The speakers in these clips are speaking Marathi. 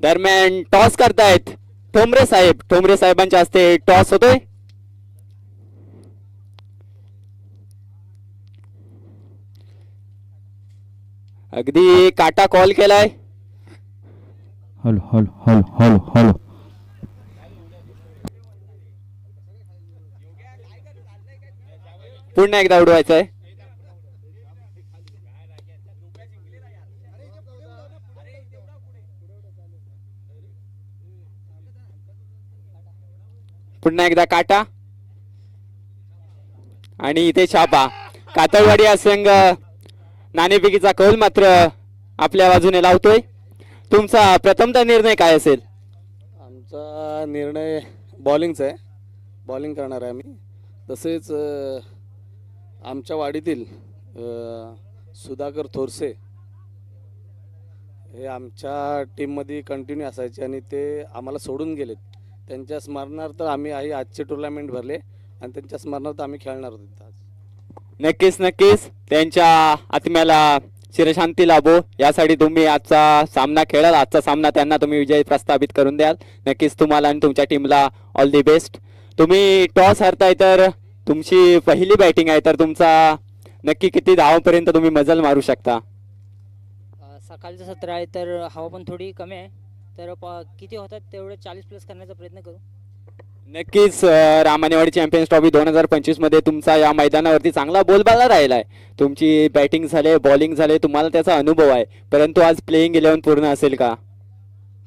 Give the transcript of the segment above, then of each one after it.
दरम्यान टॉस करतायत ठोंबरे साहेब. ठोंबरे साहेबांच्या हस्ते टॉस होतोय. अगदी काटा कॉल केलाय. Hello hello hello hello hello. पुन्हा एकदा उडवायचंय. पुन्हा एकदा काटा आणि इथे छापा. कातळवाडी हा संघ नाणेफेकीचा कौल मात्र आपल्या बाजूने लावतोय. तुमचा प्रथमतः निर्णय काय असेल? आमचा निर्णय बॉलिंगचा आहे. बॉलिंग करणार आहे आम्ही. तसेच आमच्या वाडीतील सुधाकर थोरसे हे आमच्या टीममध्ये कंटिन्यू असायचे आणि ते आम्हाला सोडून गेलेत. त्यांच्या स्मरणार्थ आम्ही आजचे टुर्नामेंट भरले आणि त्यांच्या स्मरणार्थ आम्ही खेळणार होतो आज. नक्कीच नक्कीच त्यांच्या आत्म्याला चिरशांती लाभो यासाठी तुम्ही आजचा सामना खेळाल. आजचा सामना त्यांना तुम्ही विजयी प्रस्थापित करून द्याल. नक्कीच तुम्हाला आणि तुमच्या टीमला ऑल दी बेस्ट. तुम्ही टॉस हरताय तर तुमची पहिली बॅटिंग आहे तर तुमचा नक्की किती धावांपर्यंत तुम्ही मजल मारू शकता? सकाळचं सत्र आहे तर हवा पण थोडी कमी आहे तर किती होतात तेवढे 40+ करण्याचा प्रयत्न करू. नक्कीच रामानेवाडी चॅम्पियन्स ट्रॉफी 2025 मध्ये तुमचा या मैदानावरती चांगला बोलबाला राहिला आहे. तुमची बॅटिंग झाले बॉलिंग झाले तुम्हाला त्याचा अनुभव आहे. परंतु आज प्लेइंग 11 पूर्ण असेल का?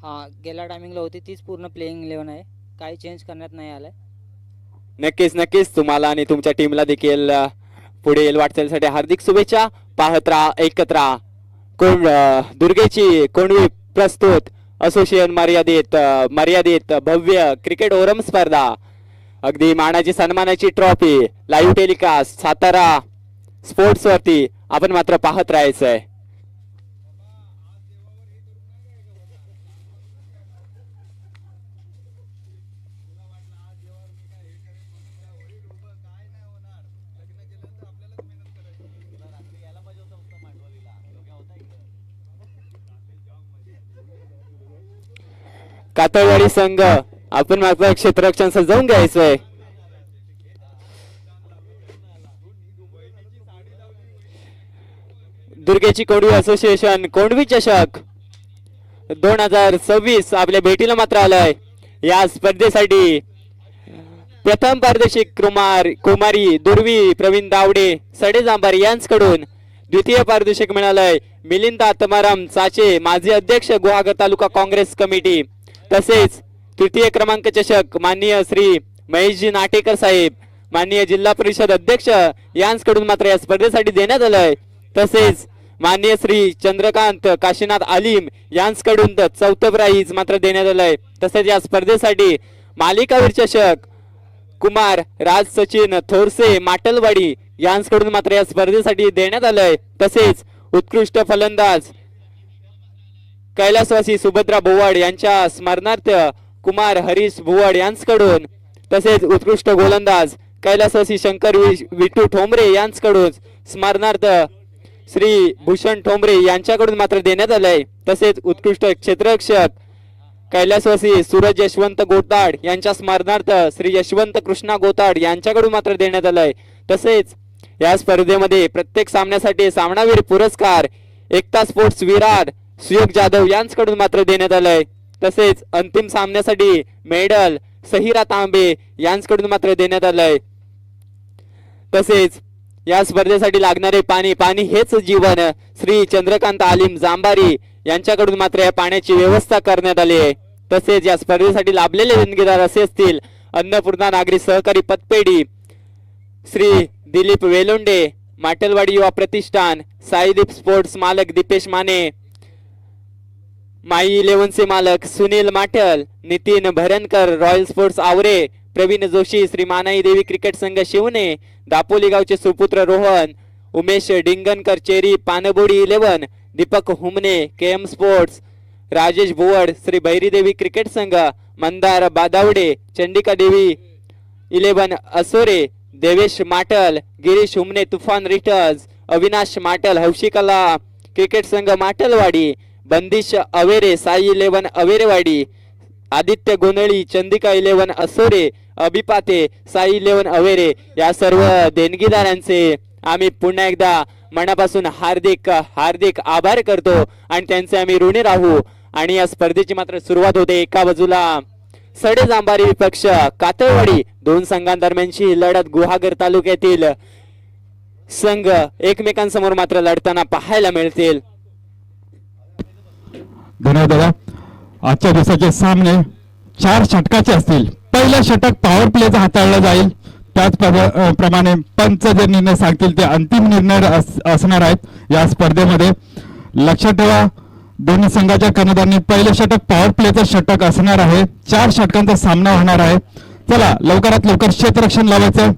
हां, गेल्या टायमिंगला होती तीच पूर्ण प्लेइंग 11 आहे. काही चेंज करण्यात नाही आलं. नक्कीच नक्कीच तुम्हाला आणि तुमच्या टीमला देखील पुढील वाटचालीसाठी हार्दिक शुभेच्छा. पाहत राहा ऐकत राहा दुर्गेची कोंडवी प्रस्तुत असोसिएशन मर्यादित भव्य क्रिकेट ओरम स्पर्धा. अगदी मानाची सन्मानाची trophy live telecast Satara sports वरती आपण मात्र पाहत राहायचंय. कातळवाडी संघ आपण मात्र क्षेत्ररक्षण सजवून घ्यायचंय. दुर्गेची कोंडवी असोसिएशन कोंडवी चषक 2026 आपल्या भेटीला मात्र आलाय. या स्पर्धेसाठी प्रथम पारदर्शक कुमारी दुर्वी प्रवीण दावडे सडेजांबार यांच्याकडून. द्वितीय पारितोषिक मिळालंय मिलिंद आत्माराम चाचे माजी अध्यक्ष गुहागर तालुका काँग्रेस कमिटी. तसेच तृतीय क्रमांक चषक माननीय श्री महेशजी नाटेकर साहेब माननीय जिल्हा परिषद अध्यक्ष यांच्याकडून मात्र या स्पर्धेसाठी देण्यात आलंय. तसेच माननीय श्री चंद्रकांत काशीनाथ आलिम यांच्याकडून चौथं प्राईज मात्र देण्यात आलंय. तसेच या स्पर्धेसाठी मालिकावीर चषक कुमार राज सचिन थोरसे माटलवाडी यांच्याकडून मात्र या स्पर्धेसाठी देण्यात आलंय. तसेच उत्कृष्ट फलंदाज कैलासवासी सुभद्रा भुवड यांच्या स्मरणार्थ कुमार हरीश भुवड यांच्याकडून. तसेच उत्कृष्ट गोलंदाज कैलासवासी शंकर विठू ठोंबरे यांच्याकडून स्मरणार्थ श्री भूषण ठोंबरे यांच्याकडून मात्र देण्यात आलंय. तसेच उत्कृष्ट क्षेत्ररक्षक कैलासवासी सूरज यशवंत गोताड यांच्या स्मरणार्थ श्री यशवंत कृष्णा गोताड यांच्याकडून मात्र देण्यात आलंय. तसेच या स्पर्धेमध्ये प्रत्येक सामन्यासाठी सामनावीर पुरस्कार एकता स्पोर्ट्स विरार सुयोग जाधव यांच्याकडून मात्र देण्यात आलंय. तसेच अंतिम सामन्यासाठी मेडल सहिरा तांबे यांच्याकडून मात्र देण्यात आलंय. तसेच या स्पर्धेसाठी लागणारे पाणी हेच जीवन श्री चंद्रकांत आलिम जांबारी यांच्याकडून मात्र या पाण्याची व्यवस्था करण्यात आली आहे. तसेच या स्पर्धेसाठी लाभलेले देणगीदार असे असतील अन्नपूर्णा नागरी सहकारी पतपेढी श्री दिलीप वेलोंडे माटलवाडी युवा प्रतिष्ठान साईदीप स्पोर्ट्स मालक दीपेश माने माई 11चे मालक Sunil Matal Nitin Bharankar royal sports Aware Pravin Joshi Shri Manai Devi cricket संघ शिवणे दापोली गावचे सुपुत्र रोहन उमेश डिंगनकर चेरी Panbodi 11 Deepak Humne KM sports Rajesh Bhuvad Shri Bhairidevi cricket संघ मंदार बादावडे चंडिका देवी 11 असोरे देवेश माटल गिरीश हुमने तुफान रिटर्स अविनाश माटल हौशिकला क्रिकेट संघ माटलवाडी बंदिश अवेरे साई 11 अवेरेवाडी, आदित्य गोंधळी चंदिका 11 असोरे, अभिपाते साई 11 अवेरे या सर्व देणगीदारांचे आम्ही पुन्हा एकदा मनापासून हार्दिक हार्दिक आभार करतो आणि त्यांचे आम्ही ऋणी राहू. आणि या स्पर्धेची मात्र सुरुवात होते. एका बाजूला सडे जांभारी विपक्ष कातळवाडी, दोन संघांदरम्यानची लढत गुहागर तालुक्यातील संघ एकमेकांसमोर मात्र लढताना पाहायला मिळतील. धन्यवाद दादा. आजच्या दिवसाचे सामने 4 षटकाचे असतील. पहिलं षटक पॉवर प्लेचा हाताळलं जाईल. त्याचप्रमाणे पंच जे निर्णय सांगतील ते अंतिम निर्णय असणार आहेत या स्पर्धेमध्ये. लक्षात ठेवा, दोन्ही संघाच्या कर्णधारांनी पहिलं षटक पॉवर प्लेचं षटक असणार आहे. 4 षटकांचा सामना होणार आहे. चला लवकरात लवकर क्षेत्ररक्षण लावायचं.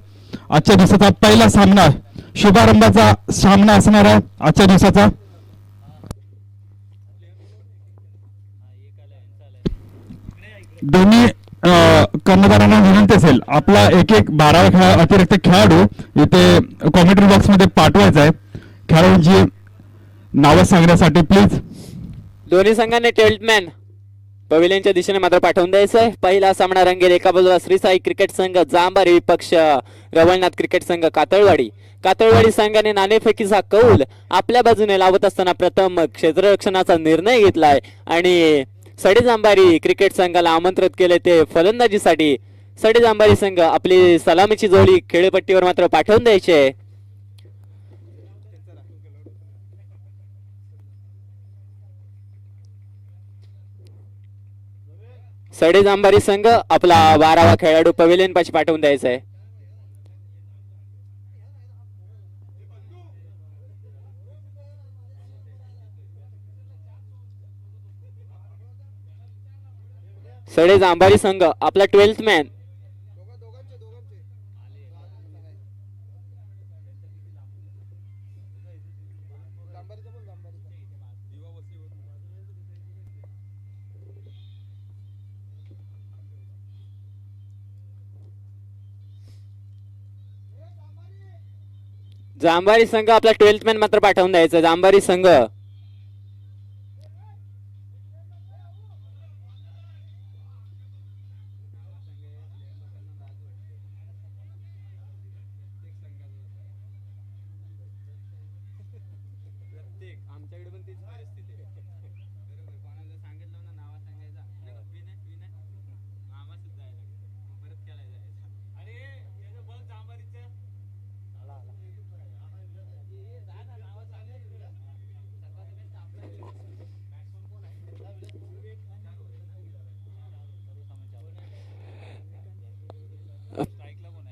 आजच्या दिवसाचा पहिला सामना, शुभारंभाचा सामना असणार आहे आजच्या दिवसाचा. दोन्ही कर्णधारांना विनंती असेल आपला एक 12 अतिरिक्त खेळाडू इथे कॉमेंट्री बॉक्स मध्ये पाठवायचा आहे. खेळाडूंची नावं सांगण्यासाठी प्लीज. दोन्ही संघांनी टेल्टमॅन पवेलियनच्या दिशेने मात्र पाठवून द्यायचंय. पहिला सामना रंगेल. एका बाजूला श्री साई क्रिकेट संघ जांभारी विपक्ष रवळनाथ क्रिकेट संघ कातळवाडी. कातळवाडी संघाने नाणेफेकीचा कौल आपल्या बाजूने लावत असताना प्रथम क्षेत्ररक्षणाचा निर्णय घेतलाय आणि सडे जांभारी क्रिकेट संघाला आमंत्रित केले ते फलंदाजीसाठी. सडे जांभारी संघ आपली सलामीची जोडी खेळपट्टीवर मात्र पाठवून द्यायची आहे. सडे जांभारी संघ आपला 12वा खेळाडू पवेलियन पाशी पाठवून द्यायचा आहे. सडे जांभारी संघ आपला 12th मॅन जांभारी संघ आपला 12th मॅन मात्र पाठवून द्यायचं. जांभारी संघ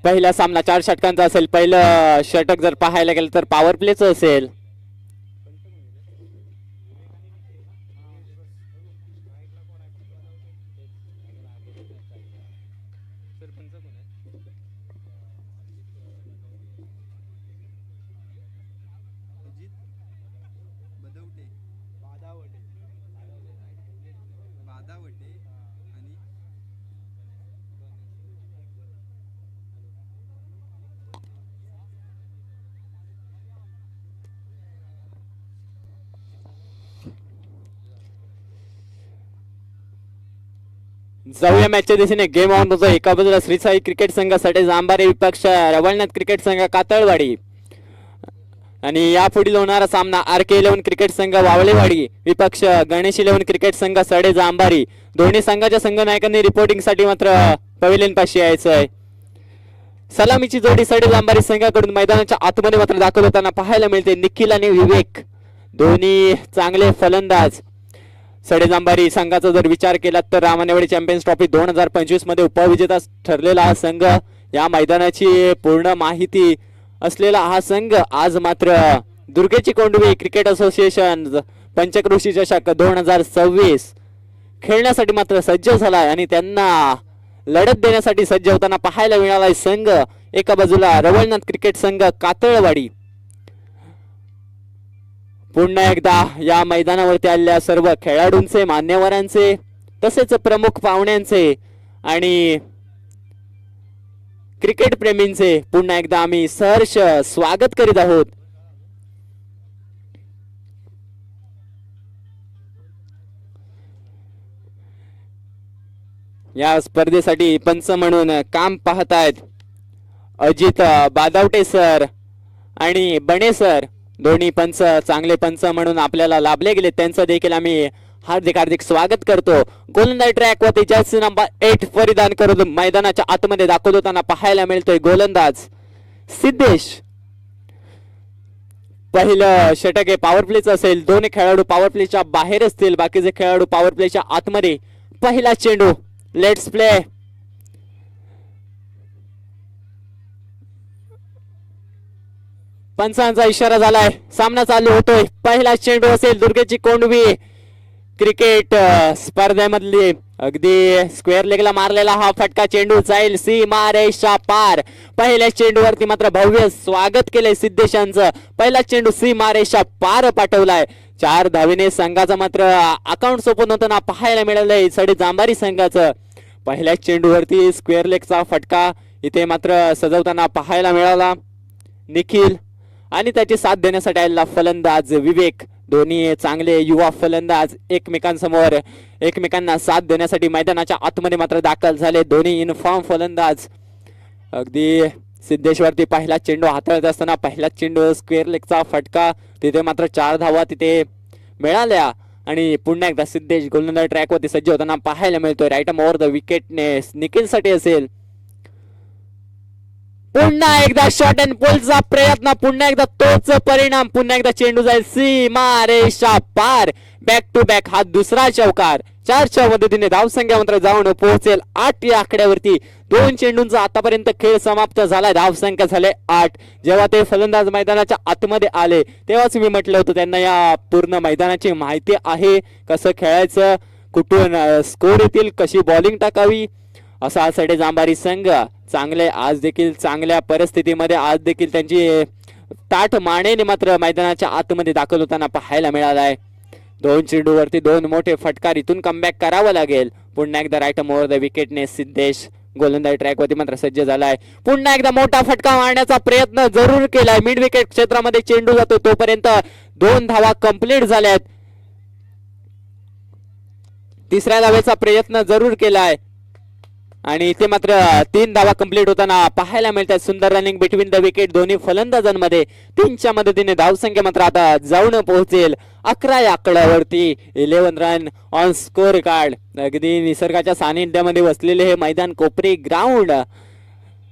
पहिला सामना 4 षटकांचा असेल. पहिलं षटक जर पाहायला गेलं तर पॉवर प्लेचं असेल. जाऊया मॅचच्या दिशेने. गेम ऑन होतो. एका बाजूला श्री साई क्रिकेट संघ सडे जांभारे विपक्ष रवळनाथ क्रिकेट संघ कातळवाडी आणि यापुढील होणारा सामना RK 11 क्रिकेट संघ वावळेवाडी विपक्ष गणेश 11 क्रिकेट संघ सडे जांभारी. दोन्ही संघाच्या संघनायकांनी रिपोर्टिंग साठी मात्र पवेलियन पाशी यायचं आहे. सलामीची जोडी सडे जांभारी संघाकडून मैदानाच्या आतमध्ये मात्र दाखवताना पाहायला मिळते. निखिल आणि विवेक दोन्ही चांगले फलंदाज. सडे जांभारी संघाचा जर विचार केला तर रामानेवाडी चॅम्पियन्स ट्रॉफी 2025 मध्ये उपविजेता ठरलेला हा संघ, या मैदानाची पूर्ण माहिती असलेला हा संघ आज मात्र दुर्गेची कोंडवी क्रिकेट असोसिएशन पंचक्रोशी चषक 2026 खेळण्यासाठी मात्र सज्ज झालाय आणि त्यांना लढत देण्यासाठी सज्ज होताना पाहायला मिळालाय संघ. एका बाजूला रवळनाथ क्रिकेट संघ कातळवाडी. पुन्हा एकदा या मैदानावरती आलेल्या सर्व खेळाडूंचे, मान्यवरांचे तसेच प्रमुख पाहुण्यांचे आणि क्रिकेट प्रेमींचे पुन्हा एकदा आम्ही सहर्ष स्वागत करीत आहोत. या स्पर्धेसाठी पंच म्हणून काम पाहत आहेत अजित बादावटे सर आणि बणे सर. दोन्ही पंच चांगले पंच म्हणून आपल्याला लाभले गेले, त्यांचं देखील आम्ही हार्दिक हार्दिक स्वागत करतो. गोलंदाज ट्रॅक वरती जर्सी नंबर 8 परिधान करून मैदानाच्या आतमध्ये दाखवत होताना पाहायला मिळतोय गोलंदाज सिद्धेश. पहिलं षटक हे पॉवर प्लेच असेल. दोन्ही खेळाडू पॉवर प्लेच्या बाहेर असतील, बाकीचे खेळाडू पॉवर प्लेच्या आतमध्ये. पहिला चेंडू, लेट्स प्ले. पंचांचा इशारा झालाय, सामना चालू होतोय. पहिला चेंडू असेल दुर्गेची कोंडवी क्रिकेट स्पर्धेमधली अगदी स्क्वेअर लेगला मारलेला हा फटका चेंडू जाईल सीमारेषा पार. पहिल्या चेंडूवरती मात्र भव्य स्वागत केलंय सिद्धेशांचं. पहिला चेंडू सीमारेषा पार पाठवलाय. 4 धावेने संघाचा मात्र अकाउंट ओपन होताना पाहायला मिळालंय सडी जांभारी संघाचं. पहिल्या चेंडूवरती स्क्वेअर लेगचा फटका इथे मात्र सजवताना पाहायला मिळाला निखिल आणि त्याची साथ देण्यासाठी आलेला फलंदाज विवेक. दोन्ही चांगले युवा फलंदाज एकमेकांसमोर एकमेकांना साथ देण्यासाठी मैदानाच्या आतमध्ये मात्र दाखल झाले. दोन्ही इनफॉर्म फलंदाज. अगदी सिद्धेश्वरती पहिला चेंडू हाताळत असताना पहिला चेंडू स्क्वेअर लेगचा फटका, तिथे मात्र 4 धावा तिथे मिळाल्या आणि पुन्हा एकदा सिद्धेश गोलंदाज ट्रॅकवरती सज्ज होताना पाहायला मिळतोय. राईट आर्म ओव्हर द विकेटने निखिलसाठी असेल. पुन्हा एकदा शॉट अँड पुलचा प्रयत्न, पुन्हा एकदा तोच परिणाम. पुन्हा एकदा चेंडू जाईल सीमारेषा पार. बॅक टू बॅक हा दुसरा चौकार. 4च्या मदतीने धावसंख्या मात्र जाऊन पोहोचेल 8 या आकड्यावरती. 2 चेंडूंचा आतापर्यंत खेळ समाप्त झालाय. धावसंख्या झाले 8. जेव्हा ते फलंदाज मैदानाच्या आतमध्ये आले तेव्हाच मी म्हटलं होतं त्यांना या पूर्ण मैदानाची माहिती आहे, कसं खेळायचं, कुठून स्कोर येतील, कशी बॉलिंग टाकावी. असा सडे जांभारी संघ चांगले आज देखील चांगल्या परिस्थितीमध्ये आज देखील त्यांची ताठ मानेने मात्र मैदानाच्या आतमध्ये दाखल होताना पाहायला मिळालाय. 2 चेंडूवरती 2 मोठे फटकार, इथून कमबॅक करावं लागेल. पुन्हा एकदा राईट आर्म ओव्हर द विकेटने सिद्धेश गोलंदाजी ट्रॅकवरती मात्र सज्ज झालाय. पुन्हा एकदा मोठा फटका मारण्याचा प्रयत्न जरूर केलाय. मिड विकेट क्षेत्रामध्ये चेंडू जातो तोपर्यंत 2 धावा कंप्लीट झाल्यात. तिसऱ्या धावेचा प्रयत्न जरूर केलाय आणि ते मात्र 3 धावा कंप्लीट होताना पाहायला मिळतात. सुंदर रनिंग बिटवीन द विकेट दोन्ही फलंदाजांमध्ये. 3च्या मदतीने धावसंख्या मात्र आता जाऊन पोहोचेल 11 या आकड्यावरती. 11 रन ऑन स्कोर कार्ड. अगदी निसर्गाच्या सानिध्यामध्ये वसलेले हे मैदान कोपरी ग्राउंड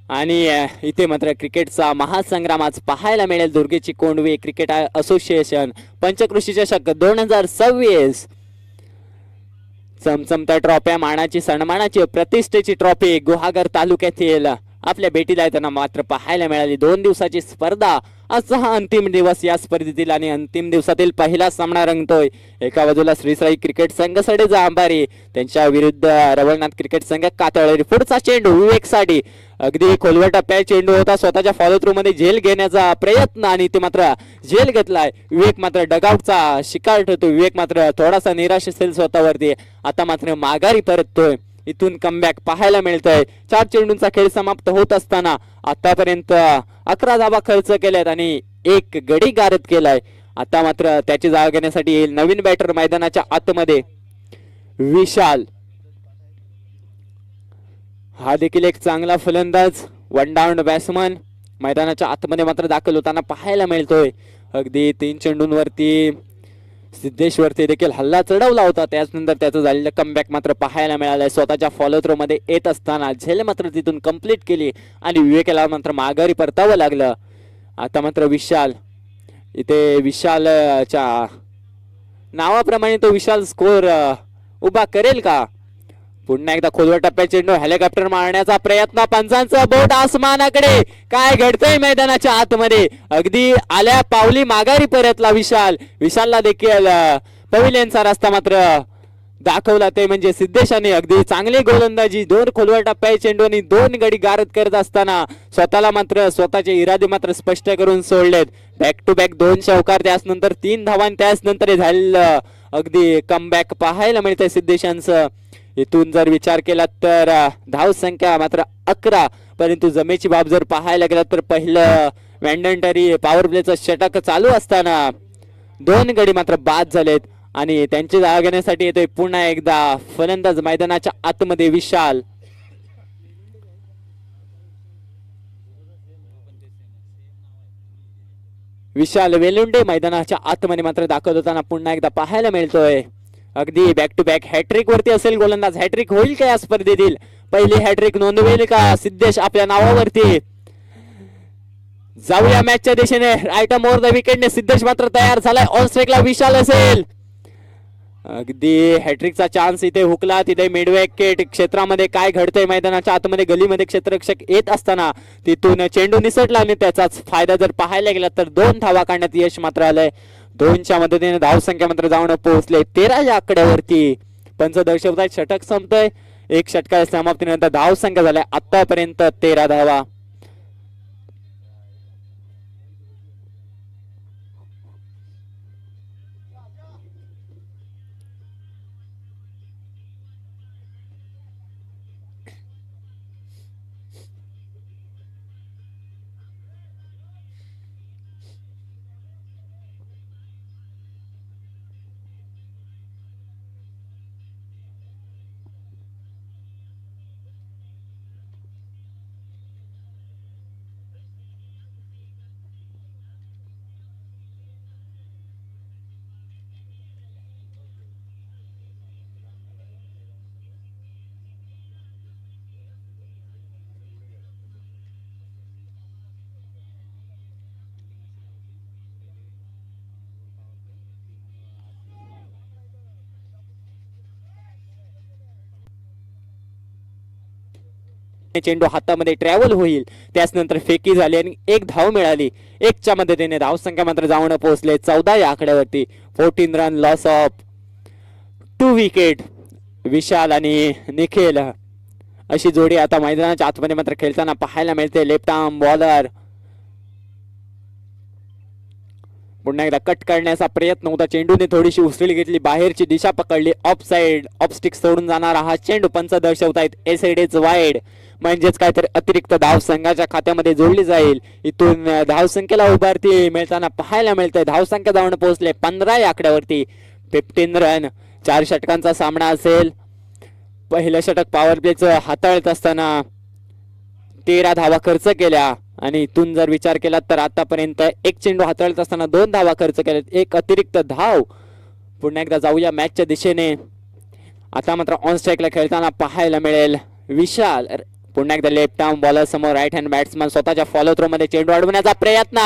आणि इथे मात्र क्रिकेटचा महासंग्राम आज पाहायला मिळेल. दुर्गेची कोंडवी क्रिकेट असोसिएशन पंचकृषी चषक 2026. चमचमत्या ट्रॉफ्या, मानाची सन्मानाची प्रतिष्ठेची ट्रॉफी गुहागर तालुक्यातील आपल्या भेटीला येताना मात्र पाहायला मिळाली. 2 दिवसाची स्पर्धा. आजचा हा अंतिम दिवस या स्पर्धेतील आणि अंतिम दिवसातील पहिला सामना रंगतोय. एका बाजूला श्रीसाई क्रिकेट संघ सडे जांभारी, त्यांच्या विरुद्ध रवळनाथ क्रिकेट संघ कातळेरी. पुढचा चेंडू विवेकसाठी अगदी खोलवर टप्प्यात चेंडू होता. स्वतःच्या फॉलो थ्रू मध्ये झेल घेण्याचा प्रयत्न आणि ते मात्र झेल घेतलाय. विवेक मात्र डगआउटचा शिकार ठरतो. विवेक मात्र थोडासा निराश असेल स्वतःवरती. आता मात्र माघारी परततोय. इथून कमबॅक पाहायला मिळतंय. 4 चेंडूंचा खेळ समाप्त होत असताना आतापर्यंत 11 धावा खर्च केल्यात आणि 1 गडी गारद केलाय. आता मात्र त्याची जागा घेण्यासाठी येईल नवीन बॅटर मैदानाच्या आतमध्ये विशाल. हा देखील एक चांगला फलंदाज, 1 डाऊन बॅट्समन मैदानाच्या आतमध्ये मात्र दाखल होताना पाहायला मिळतोय. अगदी 3 चेंडूंवरती सिद्धेश्वरती देखील हल्ला चढवला होता. त्यानंतर त्याचं झालेलं कमबॅक मात्र पाहायला मिळालंय. स्वतःच्या फॉलो थ्रो मध्ये येत असताना झेल मात्र तिथून कंप्लीट केली आणि विवेकला मात्र माघारी परतावं लागलं. आता मात्र विशाल, इथे विशालच्या नावाप्रमाणे तो विशाल स्कोर उभा करेल का? पुन्हा एकदा खोलवर टप्प्यात चेंडू, हेलिकॉप्टर मारण्याचा प्रयत्न, पंचांचं बोट आसमानाकडे. काय घडतंय मैदानाच्या आतमध्ये? अगदी आल्या पावली माघारी परतला विशाल. विशालला देखील पविलियनचा रस्ता मात्र दाखवला, ते म्हणजे सिद्धेशाने. अगदी चांगली गोलंदाजी, 2 खोलवर टप्प्यात चेंडू आणि 2 गडी गारद करत असताना स्वतःला मात्र स्वतःचे इरादे मात्र स्पष्ट करून सोडलेत. बॅक टू बॅक 2 चौकार, त्यानंतर 3 धावा, त्यानंतर झालेलं अगदी कमबॅक पाहायला मिळतंय सिद्धेशांचं. इथून जर विचार केला तर धाव संख्या मात्र 11, परंतु जमेची बाब जर पाहायला गेला तर पहिलं मॅन्डेटरी पॉवर प्लेचं षटक चालू असताना 2 गडी मात्र बाद झालेत. आणि त्यांची जागा घेण्यासाठी येतोय पुन्हा एकदा फलंदाज मैदानाच्या आतमध्ये विशाल. विशाल वेलुंडे मैदानाच्या आतमध्ये मात्र दाखवत होताना पुन्हा एकदा पाहायला मिळतोय. अगदी बॅक टू बॅक हॅट्रिक वरती असेल गोलंदाज. हॅट्रिक होईल का या स्पर्धेतील? पहिली हॅट्रिक नोंदवेल का सिद्धेश आपल्या नावावरती? जाऊया मॅचच्या दिशेने. राईट मोर द विकेटने सिद्धेश मात्र तयार झालाय. ऑन स्ट्राईकला विशाल असेल. अगदी हॅट्रिकचा चान्स इथे हुकला. तिथे मिड विकेट क्षेत्रामध्ये काय घडतंय मैदानाच्या आतमध्ये गलीमध्ये क्षेत्ररक्षक येत असताना तिथून चेंडू निसटला आणि त्याचाच फायदा जर पाहायला गेला तर 2 धावा काढण्यात यश मात्र आलंय. 2च्या मदतीने धावसंख्या मात्र जाऊन पोहोचले 13 या आकड्यावरती. पंच दर्शवतायत षटक संपतोय. 1 षटकाच्या समाप्तीनंतर धावसंख्या झाल्या आतापर्यंत 13 धावा. चेंडू हातामध्ये ट्रॅव्हल होईल. त्यानंतर फेकी झाली आणि 1 धाव मिळाली. 1च्या मदतीने धावसंख्या मात्र जाऊन पोहोचले 14 या आकड्यावरती. 14 रन लॉस ऑफ 2 विकेट. विशाल आणि निखिल अशी जोडी आता मैदानाच्या आतमध्ये मात्र खेळताना पाहायला मिळते. लेफ्ट आर्म बॉलर पुन्हा एकदा कट करण्याचा प्रयत्न होता. चेंडूने थोडीशी उसळी घेतली. बाहेरची दिशा पकडली. ऑफ साइड ऑफ स्टिक सोडून जाणारा हा चेंडू पंच दर्शवतायत एसएडीच वाईड. म्हणजेच काहीतरी अतिरिक्त धाव संघाच्या खात्यामध्ये जोडली जाईल. इथून धावसंख्येला उभारती मिळताना पाहायला मिळतंय. धावसंख्या जाऊन पोहोचले 15 या आकड्यावरती. 15 रन. 4 षटकांचा सामना असेल. पहिलं षटक पॉवर प्लेचं हाताळत असताना 13 धावा खर्च केल्या आणि इथून जर विचार केला तर आतापर्यंत 1 चेंडू हाताळत असताना 2 धावा खर्च केल्यात. 1 अतिरिक्त धाव. पुन्हा एकदा जाऊया मॅचच्या दिशेने. आता मात्र ऑन स्ट्राईकला खेळताना पाहायला मिळेल विशाल. पुन्हा एकदा लेफ्ट आर्म बॉलर समोर राईट हँड बॅट्समन स्वतःच्या फॉलो थ्रो मध्ये चेंडू अडवण्याचा प्रयत्न.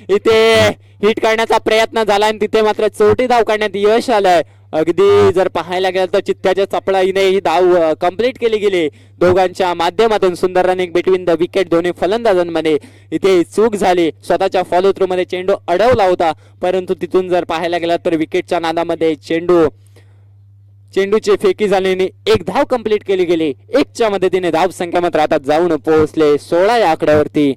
इथे हिट करण्याचा प्रयत्न झाला आणि तिथे मात्र चौथी धाव काढण्यात यश आलंय. अगदी जर पाहायला गेलं तर चित्त्याच्या चपळाईने ही धाव कंप्लीट केली गेली. दोघांच्या माध्यमातून सुंदर रनिंग बिटवीन द विकेट दोन्ही फलंदाजांमध्ये. इथे चूक झाली. स्वतःच्या फॉलो थ्रो मध्ये चेंडू अडवला होता परंतु तिथून जर पाहायला गेला तर विकेटच्या नादामध्ये चेंडूची फेकी झाल्याने 1 धाव कंप्लीट केली गेली. 1च्या मदतीने धाव संख्या मात्र आता जाऊन पोहोचले 16 या आकड्यावरती.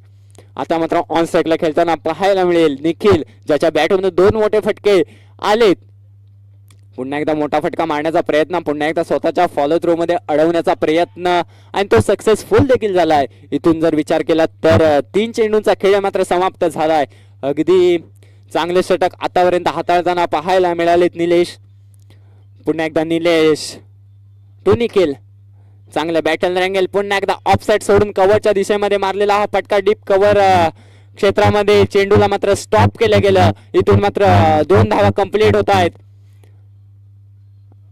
आता मात्र ऑन स्ट्राईकला खेळताना पाहायला मिळेल निखिल, ज्याच्या बॅटमधून 2 मोठे फटके आलेत. पुन्हा एकदा मोठा फटका मारण्याचा प्रयत्न. पुन्हा एकदा स्वतःच्या फॉलो थ्रो मध्ये अडवण्याचा प्रयत्न आणि तो सक्सेसफुल देखील झालाय. इथून जर विचार केला तर 3 चेंडूंचा खेळ मात्र समाप्त झालाय. अगदी चांगले षटक आतापर्यंत हाताळताना पाहायला मिळालेत निलेश. पुन्हा एकदा निलेश टू निखिल. चांगलं बॅटल रँगेल. पुन्हा एकदा ऑफ साइड सोडून कव्हरच्या दिशेमध्ये मारलेला हा फटका डीप कव्हर क्षेत्रामध्ये चेंडूला मात्र स्टॉप केलं गेलं. इथून मात्र 2 धावा कंप्लीट होत आहेत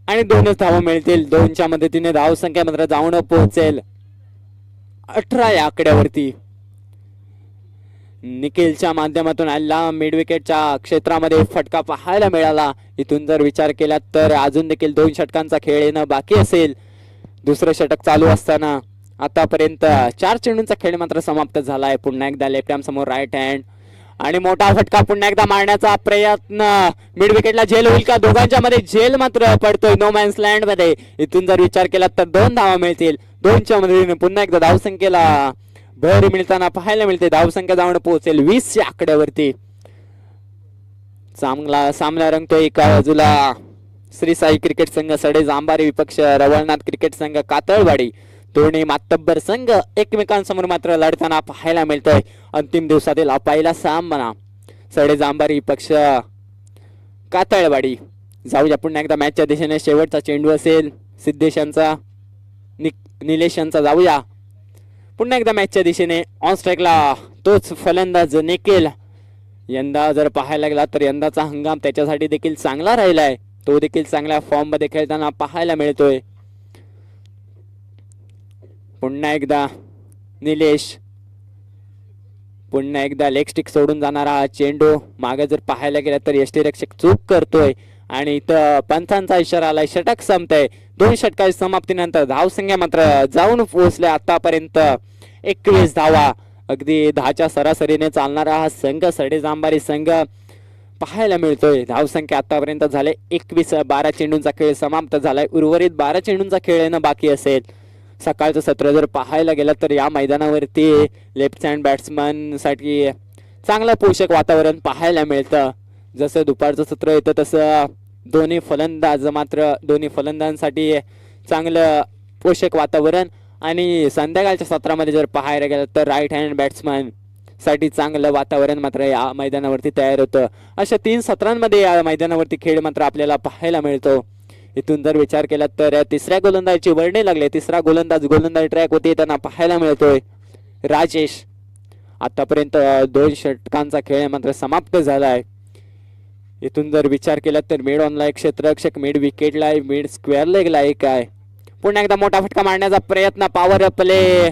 आणि 2च धावा मिळतील. 2च्या मदतीने धाव संख्या मात्र जाऊन पोहोचेल 18 या आकड्यावरती. निखिलच्या माध्यमातून आला मिड विकेटच्या क्षेत्रामध्ये फटका पाहायला मिळाला. इथून जर विचार केला तर अजून देखील 2 षटकांचा खेळ येणं बाकी असेल. दुसरं षटक चालू असताना आतापर्यंत 4 चेंडूंचा खेळ मात्र समाप्त झालाय. पुन्हा एकदा लेफ्ट आर्म समोर राईट हँड आणि मोठा फटका पुन्हा एकदा मारण्याचा प्रयत्न. मिड विकेटला झेल होईल का? दोघांच्या मध्ये झेल मात्र पडतोय नो मॅन्स लँड मध्ये. इथून जर विचार केला तर 2 धावा मिळतील. 2च्या मदतीने पुन्हा एकदा धावसंख्येला भर मिळताना पाहायला मिळते. धावसंख्या जाऊन पोहोचेल 20 या आकड्यावरती. चांगला सामना रंगतोय. एका बाजूला श्री साई क्रिकेट संघ सडे जांभारी विपक्ष रवळनाथ क्रिकेट संघ कातळवाडी. दोन्ही मातब्बर संघ एकमेकांसमोर मात्र लढताना पाहायला मिळतोय. अंतिम दिवसातील हा पहिला सामना सडे जांभारी विपक्ष कातळवाडी. जाऊया पुन्हा एकदा मॅचच्या दिशेने. शेवटचा चेंडू असेल सिद्धेशांचा, निलेश यांचा. जाऊया पुन्हा एकदा मॅचच्या दिशेने. ऑन स्ट्राईकला तोच फलंदाज निखिल. यंदा जर पाहायला गेला तर यंदाचा हंगाम त्याच्यासाठी देखील चांगला राहिलाय. तो देखील चांगल्या फॉर्म मध्ये खेळताना पाहायला मिळतोय. पुन्हा एकदा निलेश, पुन्हा एकदा लेग स्टिक सोडून जाणारा हा चेंडू. मागे जर पाहायला गेला तर यष्टीरक्षक चूक करतोय आणि इथं पंचांचा इशारा आलाय. षटक संपतंय. 2 षटकाच्या समाप्तीनंतर धावसंख्या मात्र जाऊन पोहोचले आतापर्यंत 21 धावा. अगदी 10च्या सरासरीने चालणारा हा संघ सडे जांभारी संघ पाहायला मिळतोय. धावसंख्या आतापर्यंत झाले 21. 12 चेंडूंचा खेळ समाप्त झालाय. उर्वरित 12 चेंडूंचा खेळ येणं बाकी असेल. सकाळचं सत्र जर पाहायला गेलं तर या मैदानावरती लेफ्ट हँड बॅट्समन साठी चांगलं पोषक वातावरण पाहायला मिळतं. जसं दुपारचं सत्र येतं तसं दोन्ही फलंदाजांसाठी चांगलं पोषक वातावरण, आणि संध्याकाळच्या सत्रामध्ये जर पाहायला गेलं तर राईट हँड बॅट्समन साठी चांगलं वातावरण मात्र या मैदानावरती तयार होतं. अशा 3 सत्रांमध्ये या मैदानावरती खेळ मात्र आपल्याला पाहायला मिळतो. इथून जर विचार केला तर तिसऱ्या गोलंदाजीची वर्णी लागले. तिसरा गोलंदाज ट्रॅक होती त्यांना पाहायला मिळतोय राजेश. आतापर्यंत 2 षटकांचा खेळ मात्र समाप्त झालाय. इथून जर विचार केला तर मिड ऑनला एक क्षेत्ररक्षक, मिड विकेटला आहे, मिड स्क्वेअर लेगला एक आहे. पुन्हा एकदा मोठा फटका मारण्याचा प्रयत्न, पॉवर प्ले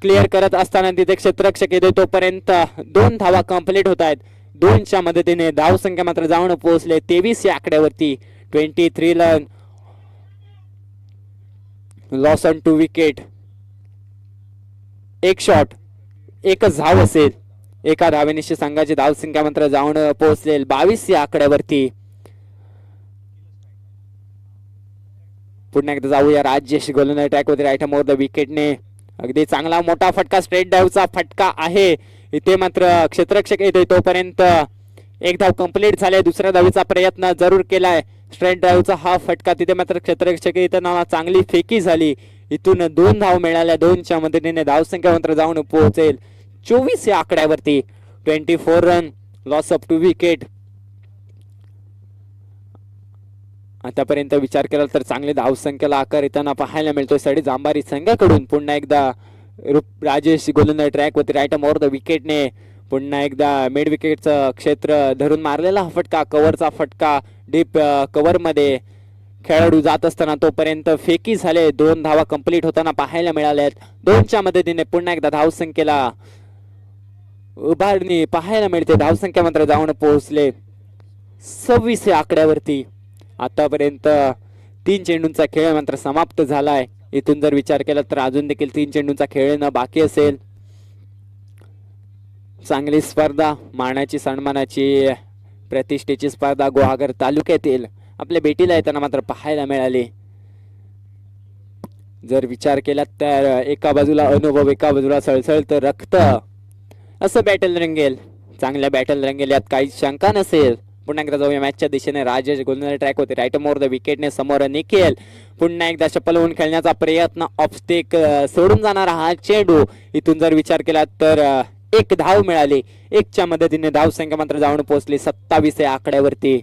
क्लिअर करत असताना तिथे क्षेत्ररक्षक येते तोपर्यंत 2 धावा कंप्लीट होत आहेत. 2च्या मदतीने धावसंख्या मात्र जाऊन पोहोचले 23 या आकड्यावरती. 23 run, loss on 2 wicket. 1 shot, 1च धाव असेल. एका धावेनिशी संघाची धावसंख्या मात्र जाऊन पोहोचले 22 या आकड्यावरती. पुन्हा एकदा जाऊया. राजेश गोलंदाज ट्रॅक होते राईट मोर द विकेटने. अगदी चांगला मोठा फटका, स्ट्रेट ड्राईव्हचा फटका आहे. इथे मात्र क्षेत्ररक्षक येतोय तोपर्यंत 1 धाव कंप्लीट झाले. दुसऱ्या धावीचा प्रयत्न जरूर केलाय. स्ट्रेट ड्राईव्हचा हा फटका, तिथे मात्र क्षेत्ररक्षक येताना चांगली फेकी झाली. इथून 2 धाव मिळाल्या. 2च्या मदतीने धावसंख्या मात्र जाऊन पोहोचेल 24 या आकड्यावरती. 24 रन, लॉस ऑफ 2 विकेट. आतापर्यंत विचार केला तर चांगले धावसंख्येला आकार येताना पाहायला मिळतोय सडी जांभारी संघाकडून. पुन्हा एकदा राजेश गोलंदाज ट्रॅक होते राईट मोर द विकेटने. पुन्हा एकदा मिड विकेटचं क्षेत्र धरून मारलेला हा फटका, कव्हरचा फटका. डीप कव्हर मध्ये खेळाडू जात असताना तोपर्यंत फेकी झाले. 2 धावा कंप्लीट होताना पाहायला मिळाल्यात. 2च्या मदतीने पुन्हा एकदा धावसंख्येला उभारणी पाहायला मिळते. धावसंख्या मात्र जाऊन पोहोचले 26 या आकड्यावरती. आतापर्यंत 3 चेंडूंचा खेळ मात्र समाप्त झालाय. इथून जर विचार केला तर अजून देखील 3 चेंडूंचा खेळ न बाकी असेल. चांगली स्पर्धा, मानाची सन्मानाची प्रतिष्ठेची स्पर्धा गुहागर तालुक्यातील आपल्या भेटीला येताना मात्र पाहायला मिळाली. जर विचार केला तर एका बाजूला अनुभव, एका बाजूला सळसळतं रक्त, असं बॅटल रंगेल. चांगल्या बॅटल रंगेल यात काही शंका नसेल. पुन्हा एकदा जाऊया मॅचच्या दिशेने. राजेश गोलंदाज ट्रॅक होते राईट मोर द विकेटने. समोर निखिल. पुन्हा एकदा चप्पल होऊन खेळण्याचा प्रयत्न, ऑफस्टेक सोडून जाणारा हा चेंडू. इथून जर विचार केला तर 1 धाव मिळाली. 1च्या मदतीने धावसंख्या मात्र जाऊन पोहोचली 27 या आकड्यावरती.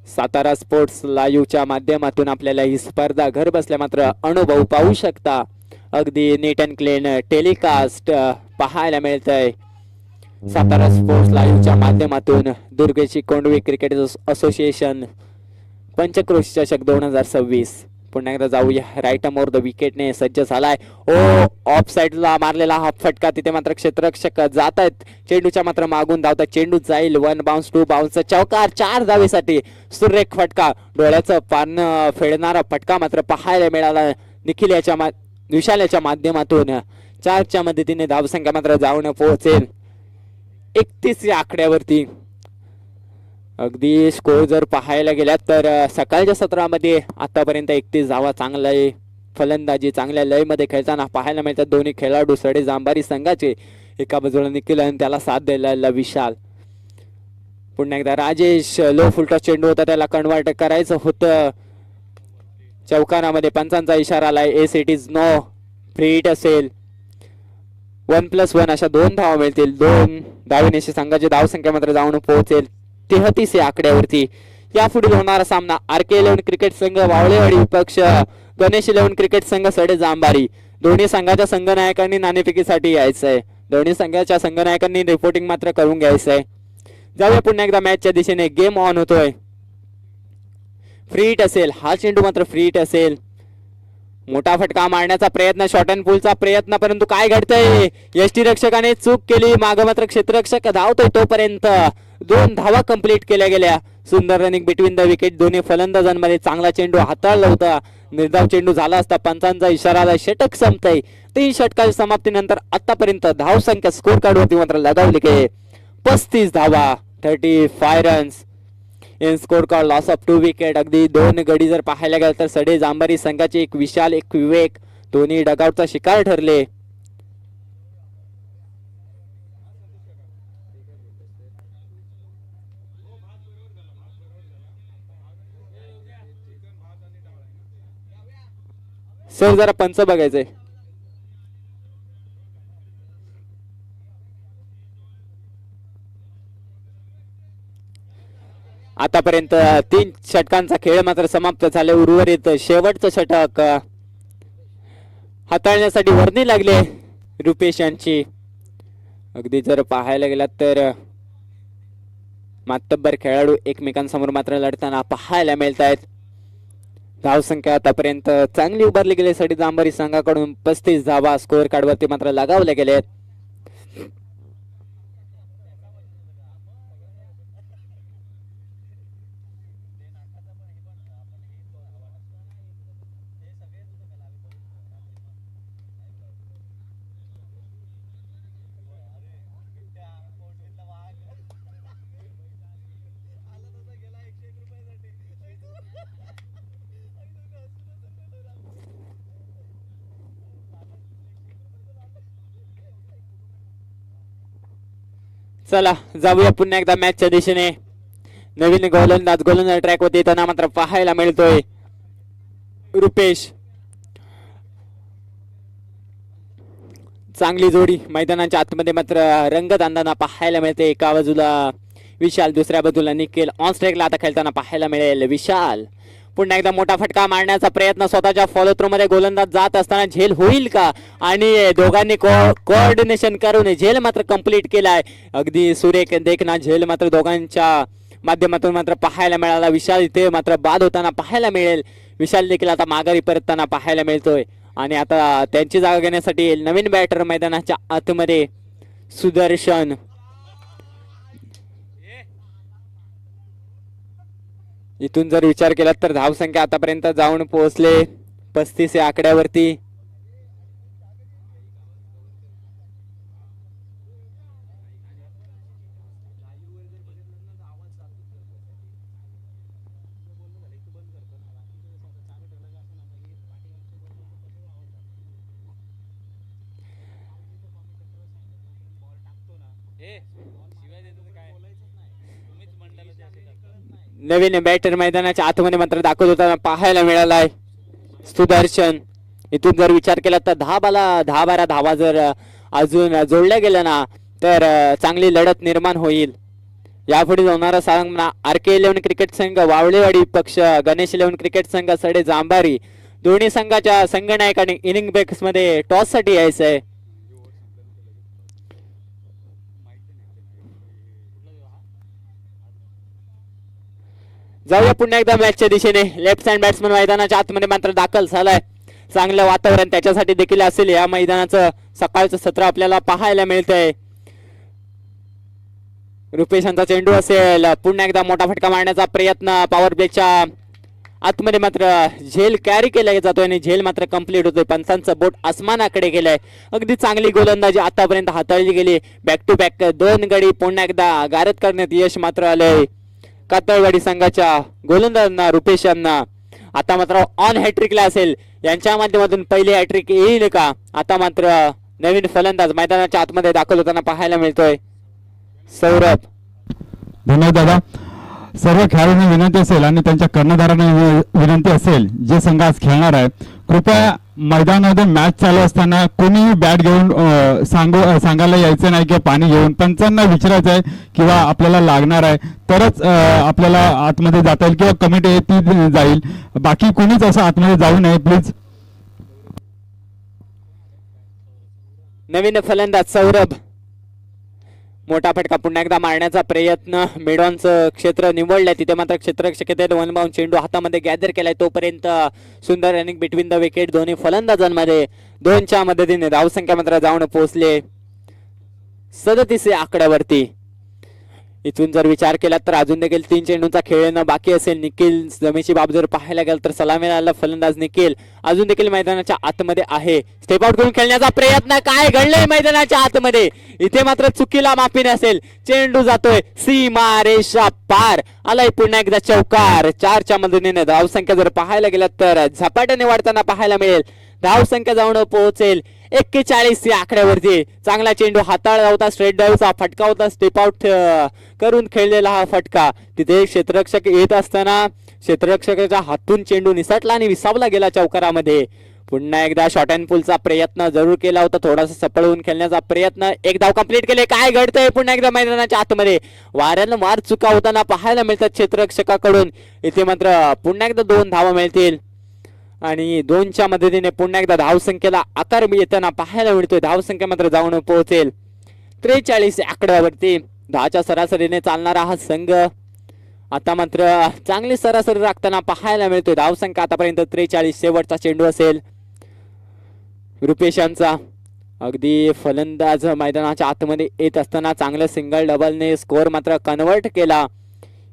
सातारा स्पोर्ट्स लाईव्हच्या माध्यमातून आपल्याला ही स्पर्धा घर बसल्या मात्र अनुभव पाहू शकता. अगदी नीट अँड क्लीन टेलिकास्ट पाहायला मिळतंय. सातारा स्पोर्ट्स लाईव्हच्या माध्यमातून दुर्गेशी कोंडवी क्रिकेट असोसिएशन पंचक्रोश चषक 2026. पुन्हा एकदा जाऊया. राईट मोर द विकेटने सज्ज झालाय. ऑफ साईडला मारलेला हा फटका, तिथे मात्र क्षेत्ररक्षक जात आहेत. चेंडूच्या मात्र मागून धावतात. चेंडू जाईल 1 बाउन्स 2 बाउन्स चौकार. 4 धावेसाठी सुरेख फटका, डोळ्याचं पान फेडणारा फटका मात्र पाहायला मिळाला निखिल याच्या विशाल याच्या माध्यमातून. 4च्या मदतीने धावसंख्या मात्र जाऊन पोहोचेल 31 या आकड्यावरती. अगदी स्कोर जर पाहायला गेला तर सकाळच्या सत्रामध्ये आतापर्यंत 31 धावा. चांगला फलंदाजी, चांगल्या लयमध्ये खेळताना पाहायला मिळतात दोन्ही खेळाडू सडे जांभारी संघाचे. एका बाजूला निखिल आणि त्याला साथ द्यायला विशाल. पुन्हा एकदा राजेश, लो फुलटॉ चेंडू होता, त्याला कन्वर्ट करायचं होतं. चौकारामध्ये पंचांचा इशारा आलाय. As it is no, free hit असेल. 1+1 अशा 2 धावा मिळतील. 2 धावेनिशी संघाची धावसंख्या मात्र जाऊन पोहोचेल 33 या आकड्यावरती. यापुढील होणारा सामना RK11 क्रिकेट संघ वावळेवाडी विपक्ष गणेश 11 क्रिकेट संघ सडे जांभारी. दोन्ही संघाच्या संघनायकांनी नाणेफेकीसाठी यायचं आहे. दोन्ही संघाच्या संघनायकांनी रिपोर्टिंग मात्र करून घ्यायचं आहे. जाऊया पुन्हा एकदा मॅचच्या दिशेने. गेम ऑन होतोय. फ्री हिट असेल, हा चेंडू मात्र फ्री हिट असेल. मोठा फटका मारण्याचा प्रयत्न, शॉर्ट अँड पुलचा प्रयत्न, परंतु काय घडतंय, यष्टीरक्षकाने चूक केली. माग मात्र क्षेत्ररक्षक धावतोय तोपर्यंत 2 धावा कंप्लीट केल्या गेल्या. सुंदर रनिंग बिटवीन द विकेट. दोन्ही फलंदाजांमध्ये चांगला चेंडू हाताळला होता. निर्धाव चेंडू झाला असता. पंचांचा इशारा आला, षटक संपतंय. 3 षटकाच्या समाप्तीनंतर आतापर्यंत धावसंख्या स्कोर कार्डवरती मात्र लगावली की 35 धावा, 35 runs in score card. Loss of 2 wicket. अगदी 2 गडी जर पाहायला गेलं तर सडे जांभारी संघाचे एक विशाल एक विवेक दोन्ही डगआउटचा शिकार ठरले. सर जरा पंच बघायचंय. आतापर्यंत 3 षटकांचा खेळ मात्र समाप्त झाले. उर्वरित शेवटचं षटक हाताळण्यासाठी वर्णी लागले रुपेश यांची. अगदी जर पाहायला गेलात तर मातब्बर खेळाडू एकमेकांसमोर मात्र लढताना पाहायला मिळत आहेत. धावसंख्या आतापर्यंत चांगली उभारली गेली सडी जांभारी संघाकडून. 35 धावा स्कोअर कार्डवरती मात्र लगावले गेले. चला जाऊया पुन्हा एकदा मॅचच्या दिशेने. नवीन गोलंदाज ट्रॅक वरती येताना मात्र पाहायला मिळतोय रुपेश. चांगली जोडी मैदानाच्या आतमध्ये मात्र रंगत आणताना पाहायला मिळते. एका बाजूला विशाल, दुसऱ्या बाजूला निखिल. ऑन स्ट्राईकला आता खेळताना पाहायला मिळेल विशाल. पुन्हा एकदा मोठा फटका मारण्याचा प्रयत्न. स्वतःच्या फॉलो थ्रो मध्ये गोलंदाज जात असताना झेल होईल का, आणि दोघांनी कोऑर्डिनेशन करून झेल मात्र कंप्लीट केलाय. अगदी सुरेख देखना झेल मात्र दोघांच्या माध्यमातून मात्र पाहायला मिळाला. विशाल इथे मात्र बाद होताना पाहायला मिळेल. विशाल देखील आता माघारी परतताना पाहायला मिळतोय. आणि आता त्यांची जागा घेण्यासाठी नवीन बॅटर मैदानाच्या आतमध्ये सुदर्शन. इथून जर विचार केला तर धावसंख्या आतापर्यंत जाऊन पोहोचले 35 या आकड्यावरती. नवीन बॅटर मैदानाच्या आतमध्ये मात्र दाखवत होताना पाहायला मिळालाय सुदर्शन. इथून जर विचार केला तर 10-12 धावा जर अजून जोडल्या गेल्या ना तर चांगली लढत निर्माण होईल. यापुढे होणारा सामना RK11 क्रिकेट संघ वावळेवाडी पक्ष गणेश 11 क्रिकेट संघ सडे जांभारी. दोन्ही संघाच्या संघनायकांनी इनिंग ब्रेक्स मध्ये टॉस साठी यायचं आहे. जाऊया पुन्हा एकदा मॅचच्या दिशेने. लेफ्ट हँड बॅट्समन मैदानाच्या आतमध्ये मात्र दाखल झालाय. चांगलं वातावरण त्याच्यासाठी देखील असेल. या मैदानाचं सकाळचं सत्र आपल्याला पाहायला मिळतंय. रुपेशांचा चेंडू असेल. पुन्हा एकदा मोठा फटका मारण्याचा प्रयत्न. पॉवर प्लेच्या आतमध्ये मात्र झेल कॅरी केला जातोय आणि झेल मात्र कंप्लीट होतोय. पंचांचं बोट आसमानाकडे गेलंय. अगदी चांगली गोलंदाजी आतापर्यंत हाताळली गेली. बॅक टू बॅक 2 गडी पुन्हा एकदा गारद करण्यात यश मात्र आलंय कातळवाडी संघाच्या गोलंदाजांना रुपेश यांना. आता मात्र ऑन हॅट्रिकला असेल. यांच्या माध्यमातून पहिली हॅट्रिक येईल का. आता मात्र नवीन फलंदाज मैदानाच्या आतमध्ये दाखल होताना पाहायला मिळतोय सौरभ. धन्यवाद दादा. सर्व खेळाडूंना विनंती असेल आणि त्यांच्या कर्णधारांना विनंती असेल, जे संघ आज खेळणार आहे कृपया मैदानामध्ये मॅच चालू असताना कोणीही बॅट घेऊन सांगायला यायचं नाही किंवा पाणी घेऊन पंचांना विचारायचं आहे किंवा आपल्याला लागणार आहे तरच आपल्याला आतमध्ये जाता येईल किंवा कमिटी ती जाईल. बाकी कोणीच असं आतमध्ये जाऊ नये प्लीज. नवीन फलंदाज सौरभ, मोठा फटका पुन्हा एकदा मारण्याचा प्रयत्न. मिडॉनचं क्षेत्र निवडलंय तिथे मात्र क्षेत्ररक्षकाने वन बाउंड चेंडू हातामध्ये गॅदर केलाय. तोपर्यंत सुंदर रनिंग बिटवीन द विकेट दोन्ही फलंदाजांमध्ये. 2च्या मदतीने धावसंख्या मात्र जाऊन पोहोचले 37 या आकड्यावरती. इथून जर विचार केला तर अजून देखील 3 चेंडूंचा खेळणं बाकी असेल. निखिल जमेची बाब जर पाहायला गेलं तर सलामीला फलंदाज निखिल अजून देखील मैदानाच्या आतमध्ये आहे. स्टेप आउट करून खेळण्याचा प्रयत्न. काय घडलंय मैदानाच्या आतमध्ये? इथे मात्र चुकीला माफी नसेल. चेंडू जातोय सीमा रेषा पार. आलाय पुन्हा एकदा चौकार. 4च्या मदतीने धावसंख्या जर पाहायला गेलं तर झपाट्याने वाढताना पाहायला मिळेल. धावसंख्या जाऊन पोहोचेल 41 या आकड्यावरती. चांगला चेंडू हाताळला होता. स्ट्रेट ड्राईव्हचा फटका होता. स्टेप आउट करून खेळलेला हा फटका. तिथे क्षेत्ररक्षक येत असताना क्षेत्ररक्षकाच्या हातून चेंडू निसटला आणि विसावला गेला चौकारामध्ये. पुन्हा एकदा शॉर्ट अँड पुलचा प्रयत्न जरूर केला होता. थोडासा सपळवून खेळण्याचा प्रयत्न. एक धाव कंप्लीट केले. काय घडतंय पुन्हा एकदा मैदानाच्या आतमध्ये? वाऱ्यानं वार चुका होताना पाहायला मिळतात क्षेत्ररक्षकाकडून. इथे मात्र पुन्हा एकदा 2 धावा मिळतील आणि 2च्या मदतीने पुन्हा एकदा धावसंख्येला आकार येताना पाहायला मिळतोय. धावसंख्या मात्र जाऊन पोहोचेल 43 आकड्यावरती. 10च्या सरासरीने चालणारा हा संघ आता मात्र चांगली सरासरी राखताना पाहायला मिळतोय. धावसंख्या आतापर्यंत 43. शेवटचा चेंडू असेल रुपेश यांचा. अगदी फलंदाज मैदानाच्या आतमध्ये येत असताना चांगलं सिंगल डबलने स्कोअर मात्र कन्वर्ट केला.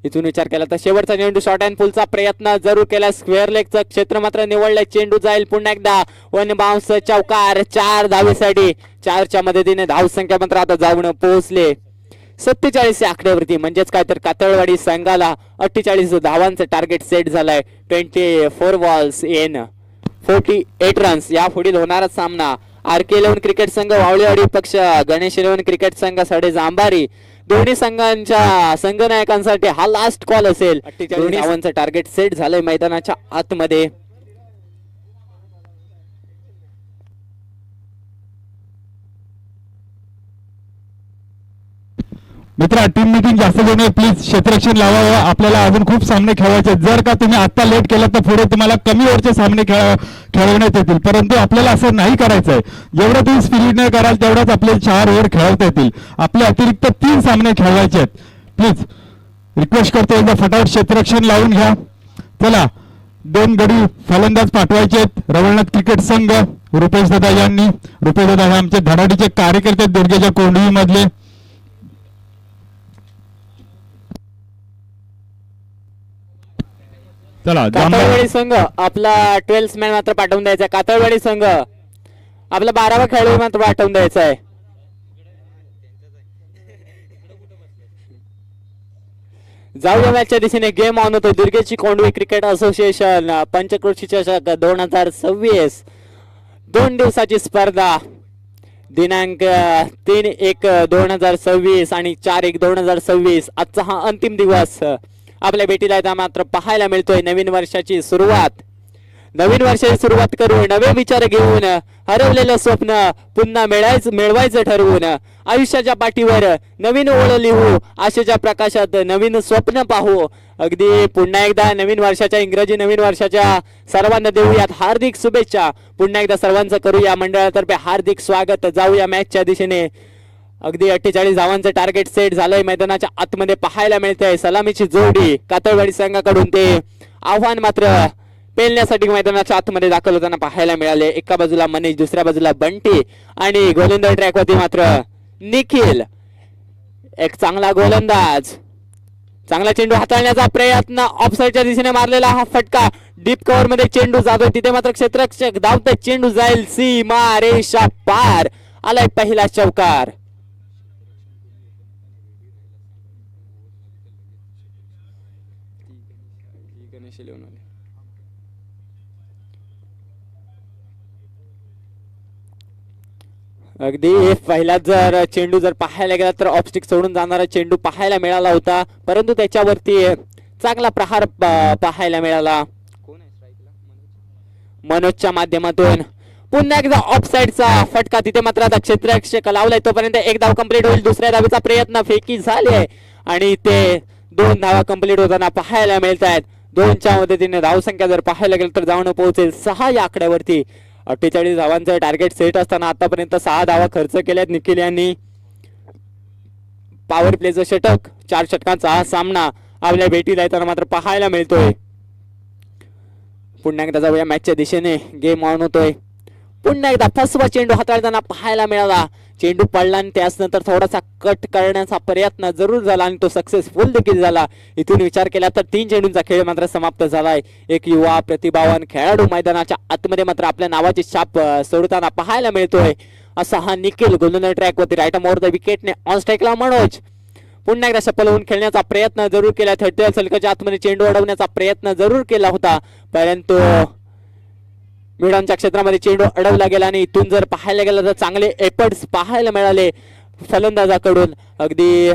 इथून विचार केला तर शेवटचा चेंडू शॉर्ट अँड पुलचा प्रयत्न जरूर केला. स्क्वेअर लेगचं क्षेत्र मात्र निवडलंय. चेंडू जाईल पुन्हा एकदा वन बाउन्स चौकार. 4 धावेसाठी. 4च्या मदतीने धावसंख्या मात्र आता जाऊन पोहोचले 47 या आकड्यावरती. म्हणजेच काय तर कातळवाडी संघाला 48 धावांचं टार्गेट सेट झालंय. 24 बॉल्स इन 48 रन्स. या पुढील होणारा सामना RK11 क्रिकेट संघ वावळेवाडी पक्ष गणेश 11 क्रिकेट संघ सडे जांभारी. दोन्ही संघांच्या संघनायकांसाठी हा लास्ट कॉल असेल. 48 धावांचं टार्गेट सेट झालंय मैदानाच्या आतमध्ये. मित्रा टीम मीटिंग जास्त घेऊ नये प्लीज. क्षेत्ररक्षण लावावं. आपल्याला अजून खूप सामने खेळायचे. जर का तुम्ही आता लेट केलं तर पुढे तुम्हाला कमी ओव्हरचे सामने खेळवण्यात येतील. परंतु आपल्याला असं नाही करायचंय. जेवढं तुम्ही स्पिरिटने कराल तेवढाच आपले 4 ओव्हर खेळवता येतील. आपले अतिरिक्त 3 सामने खेळवायचे आहेत. प्लीज रिक्वेस्ट करतो एकदा फटाफट क्षेत्ररक्षण लावून घ्या. चला 2 गडी फलंदाज पाठवायचे आहेत. रवळनाथ क्रिकेट संघ रुपेश दादा यांनी. रुपेश दादा हे आमचे धडाडीचे कार्यकर्ते दुर्गेच्या कोंडवी मधले. कातळवाडी संघ आपला 12th मॅन मात्र पाठवून द्यायचा. कातळवाडी संघ आपला 12वा खेळाडू मात्र पाठवून द्यायचा आहे. जाऊया मॅचच्या दिशेने. गेम ऑन होतो. दुर्गेची कोंडवी क्रिकेट असोसिएशन पंचक्रोशी चषक 2026 2 दिवसाची स्पर्धा. दिनांक 3/1/2026 आणि 4/1/2026 आजचा हा अंतिम दिवस आपल्या भेटीला येता मात्र पाहायला मिळतोय. नवीन वर्षाची सुरुवात. नवीन वर्षाची सुरुवात करून नवे विचार घेऊन हरवलेलं स्वप्न पुन्हा मिळवायचं ठरवून आयुष्याच्या पाठीवर नवीन ओळ लिहू. आशेच्या प्रकाशात नवीन स्वप्न पाहू. अगदी पुन्हा एकदा नवीन वर्षाच्या इंग्रजी नवीन वर्षाच्या सर्वांना देऊयात हार्दिक शुभेच्छा. पुन्हा एकदा सर्वांचं करूया मंडळातर्फे हार्दिक स्वागत. जाऊया मॅचच्या दिशेने. अगदी 48 धावांचं टार्गेट सेट झालंय. मैदानाच्या आतमध्ये पाहायला मिळतंय सलामीची जोडी कातळवाडी संघाकडून. ते आव्हान मात्र पेलण्यासाठी मैदानाच्या आतमध्ये दाखल होताना पाहायला मिळाले. एका बाजूला मनीष, दुसऱ्या बाजूला बंटी आणि गोलंदाज ट्रॅकवरती मात्र निखिल. एक चांगला गोलंदाज. चांगला चेंडू हाताळण्याचा प्रयत्न. ऑफसाईडच्या दिशेने मारलेला हा फटका. डीप कव्हर मध्ये चेंडू जातोय. तिथे मात्र क्षेत्ररक्षक धावतोय. चेंडू जाईल सीमा रेषा पार. आलाय पहिला चौकार. अगदी पहिला जर चेंडू जर पाहायला गेला तर ऑफस्टिक सोडून जाणारा चेंडू पाहायला मिळाला होता. परंतु त्याच्यावरती चांगला प्रहार पाहायला मिळाला. मनोजच्या माध्यमातून पुन्हा एकदा ऑफ साईडचा फटका तिथे मात्र आता क्षेत्ररक्षक लावलाय तोपर्यंत एक धाव कंप्लीट होईल. दुसऱ्या धावेचा प्रयत्न फेकी झाली आहे आणि ते 2 धावा कंप्लीट होताना पाहायला मिळत आहेत. 2च्या मदतीने धावसंख्या जर पाहायला गेलं तर जाऊन पोहोचेल 6 या आकड्यावरती. 48 धावांचं टार्गेट सेट असताना आतापर्यंत 6 धावा खर्च केल्यात निखिल यांनी. पॉवर प्लेचं षटक, 4 षटकांचा हा सामना आपल्या भेटीला येताना मात्र पाहायला मिळतोय. पुन्हा एकदा जाऊया मॅचच्या दिशेने. गेम ऑन होतोय. पुन्हा एकदा फसवा चेंडू हाताळताना पाहायला मिळाला. चेंडू पडला आणि त्यानंतर थोडासा कट करण्याचा प्रयत्न जरूर झाला आणि तो सक्सेसफुल देखील झाला. इथून विचार केला तर 3 चेंडूंचा खेळ मात्र समाप्त झालाय. एक युवा प्रतिभावान खेळाडू मैदानाच्या आतमध्ये मात्र आपल्या नावाची छाप सोडताना पाहायला मिळतोय. असा हा निखिल गोलंदाज ट्रॅक वरती राईट मोर द विकेटने ऑन स्ट्राईकला मनोज पुन्हा एकदा सफल होऊन खेळण्याचा प्रयत्न जरूर केला. 30 सलकाच्या आतमध्ये चेंडू अडवण्याचा प्रयत्न जरूर केला होता परंतु मिडॉनच्या क्षेत्रामध्ये चेंडू अडवला गेला आणि इथून जर पाहायला गेलं तर चांगले एफर्ट्स पाहायला मिळाले फलंदाजाकडून. अगदी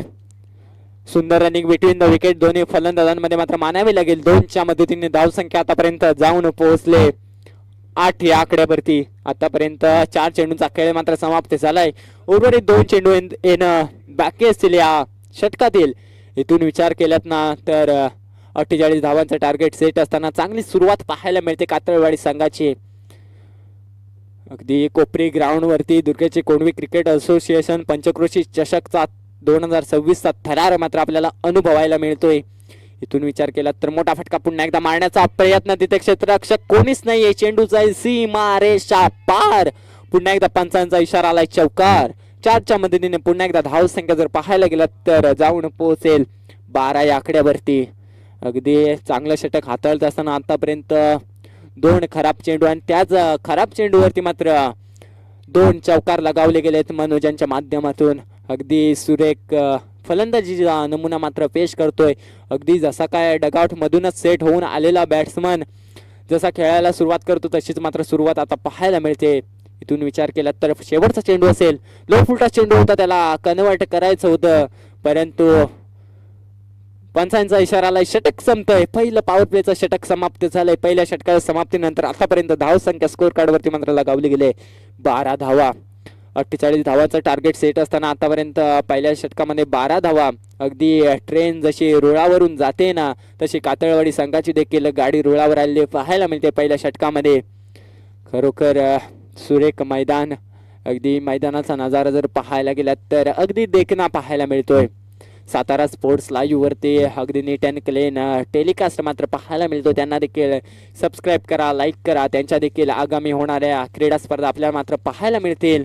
सुंदर रनिंग बिटवीन द विकेट दोन्ही फलंदाजांमध्ये मात्र मानावे लागेल. 2च्या मदतीने धावसंख्या आतापर्यंत जाऊन पोहोचले 8 या आकड्यावरती. आतापर्यंत 4 चेंडूंचा खेळ मात्र समाप्त झालाय. उर्वरित 2 चेंडू येणं बाकी असतील या षटकातील. इथून विचार केलात ना तर 48 धावांचं टार्गेट सेट असताना चांगली सुरुवात पाहायला मिळते कातळवाडी संघाची. अगदी कोपरी ग्राउंड वरती दुर्गेचे कोंडवी क्रिकेट असोसिएशन पंचक्रोशी चषकचा 2026चा थरार मात्र आपल्याला अनुभवायला मिळतोय. इथून विचार केला तर मोठा फटका पुन्हा एकदा मारण्याचा प्रयत्न. तिथे क्षेत्ररक्षक कोणीच नाहीये. चेंडू जाईल सीमा रेषा पार. पुन्हा एकदा पंचांचा इशारा आलाय चौकार. 4च्या मदतीने पुन्हा एकदा धावसंख्या जर पाहायला गेला तर जाऊन पोहोचेल 12 या आकड्यावरती. अगदी चांगलं षटक हाताळत असताना आतापर्यंत 2 खराब चेंडू आणि त्याच खराब चेंडूवरती मात्र 2 चौकार लगावले गेलेत मनोजांच्या माध्यमातून. अगदी सुरेख फलंदाजीचा नमुना मात्र पेश करतोय. अगदी जसा काय डगआउट मधूनच सेट होऊन आलेला बॅट्समन जसा खेळायला सुरुवात करतो तशीच मात्र सुरुवात आता पाहायला मिळते. इथून विचार केला तर शेवटचा चेंडू असेल. लो फुलटा चेंडू होता, त्याला कन्वर्ट करायचं होतं परंतु पंचांचा इशारा षटक संपतंय. पहिलं पॉवर प्लेचं षटक समाप्त झालंय. पहिल्या षटकाच्या समाप्तीनंतर आतापर्यंत धावसंख्या स्कोर कार्डवरती मात्र लगावली गेले 12 धावा. 48 धावाचं टार्गेट सेट असताना आतापर्यंत पहिल्या षटकामध्ये 12 धावा. अगदी ट्रेन जशी रुळावरून जाते ना तशी कातळवाडी संघाची देखील गाडी रुळावर आलेली पाहायला मिळते पहिल्या षटकामध्ये. खरोखर सुरेख मैदान. अगदी मैदानाचा नजारा जर पाहायला गेला तर अगदी देखना पाहायला मिळतोय. सातारा स्पोर्ट्स लाईव्ह वरती अगदी नीट अँड क्लीन टेलिकास्ट मात्र पाहायला मिळतो. त्यांना देखील सबस्क्राईब करा, लाईक करा. त्यांच्या देखील आगामी होणाऱ्या क्रीडा स्पर्धा आपल्याला मात्र पाहायला मिळतील.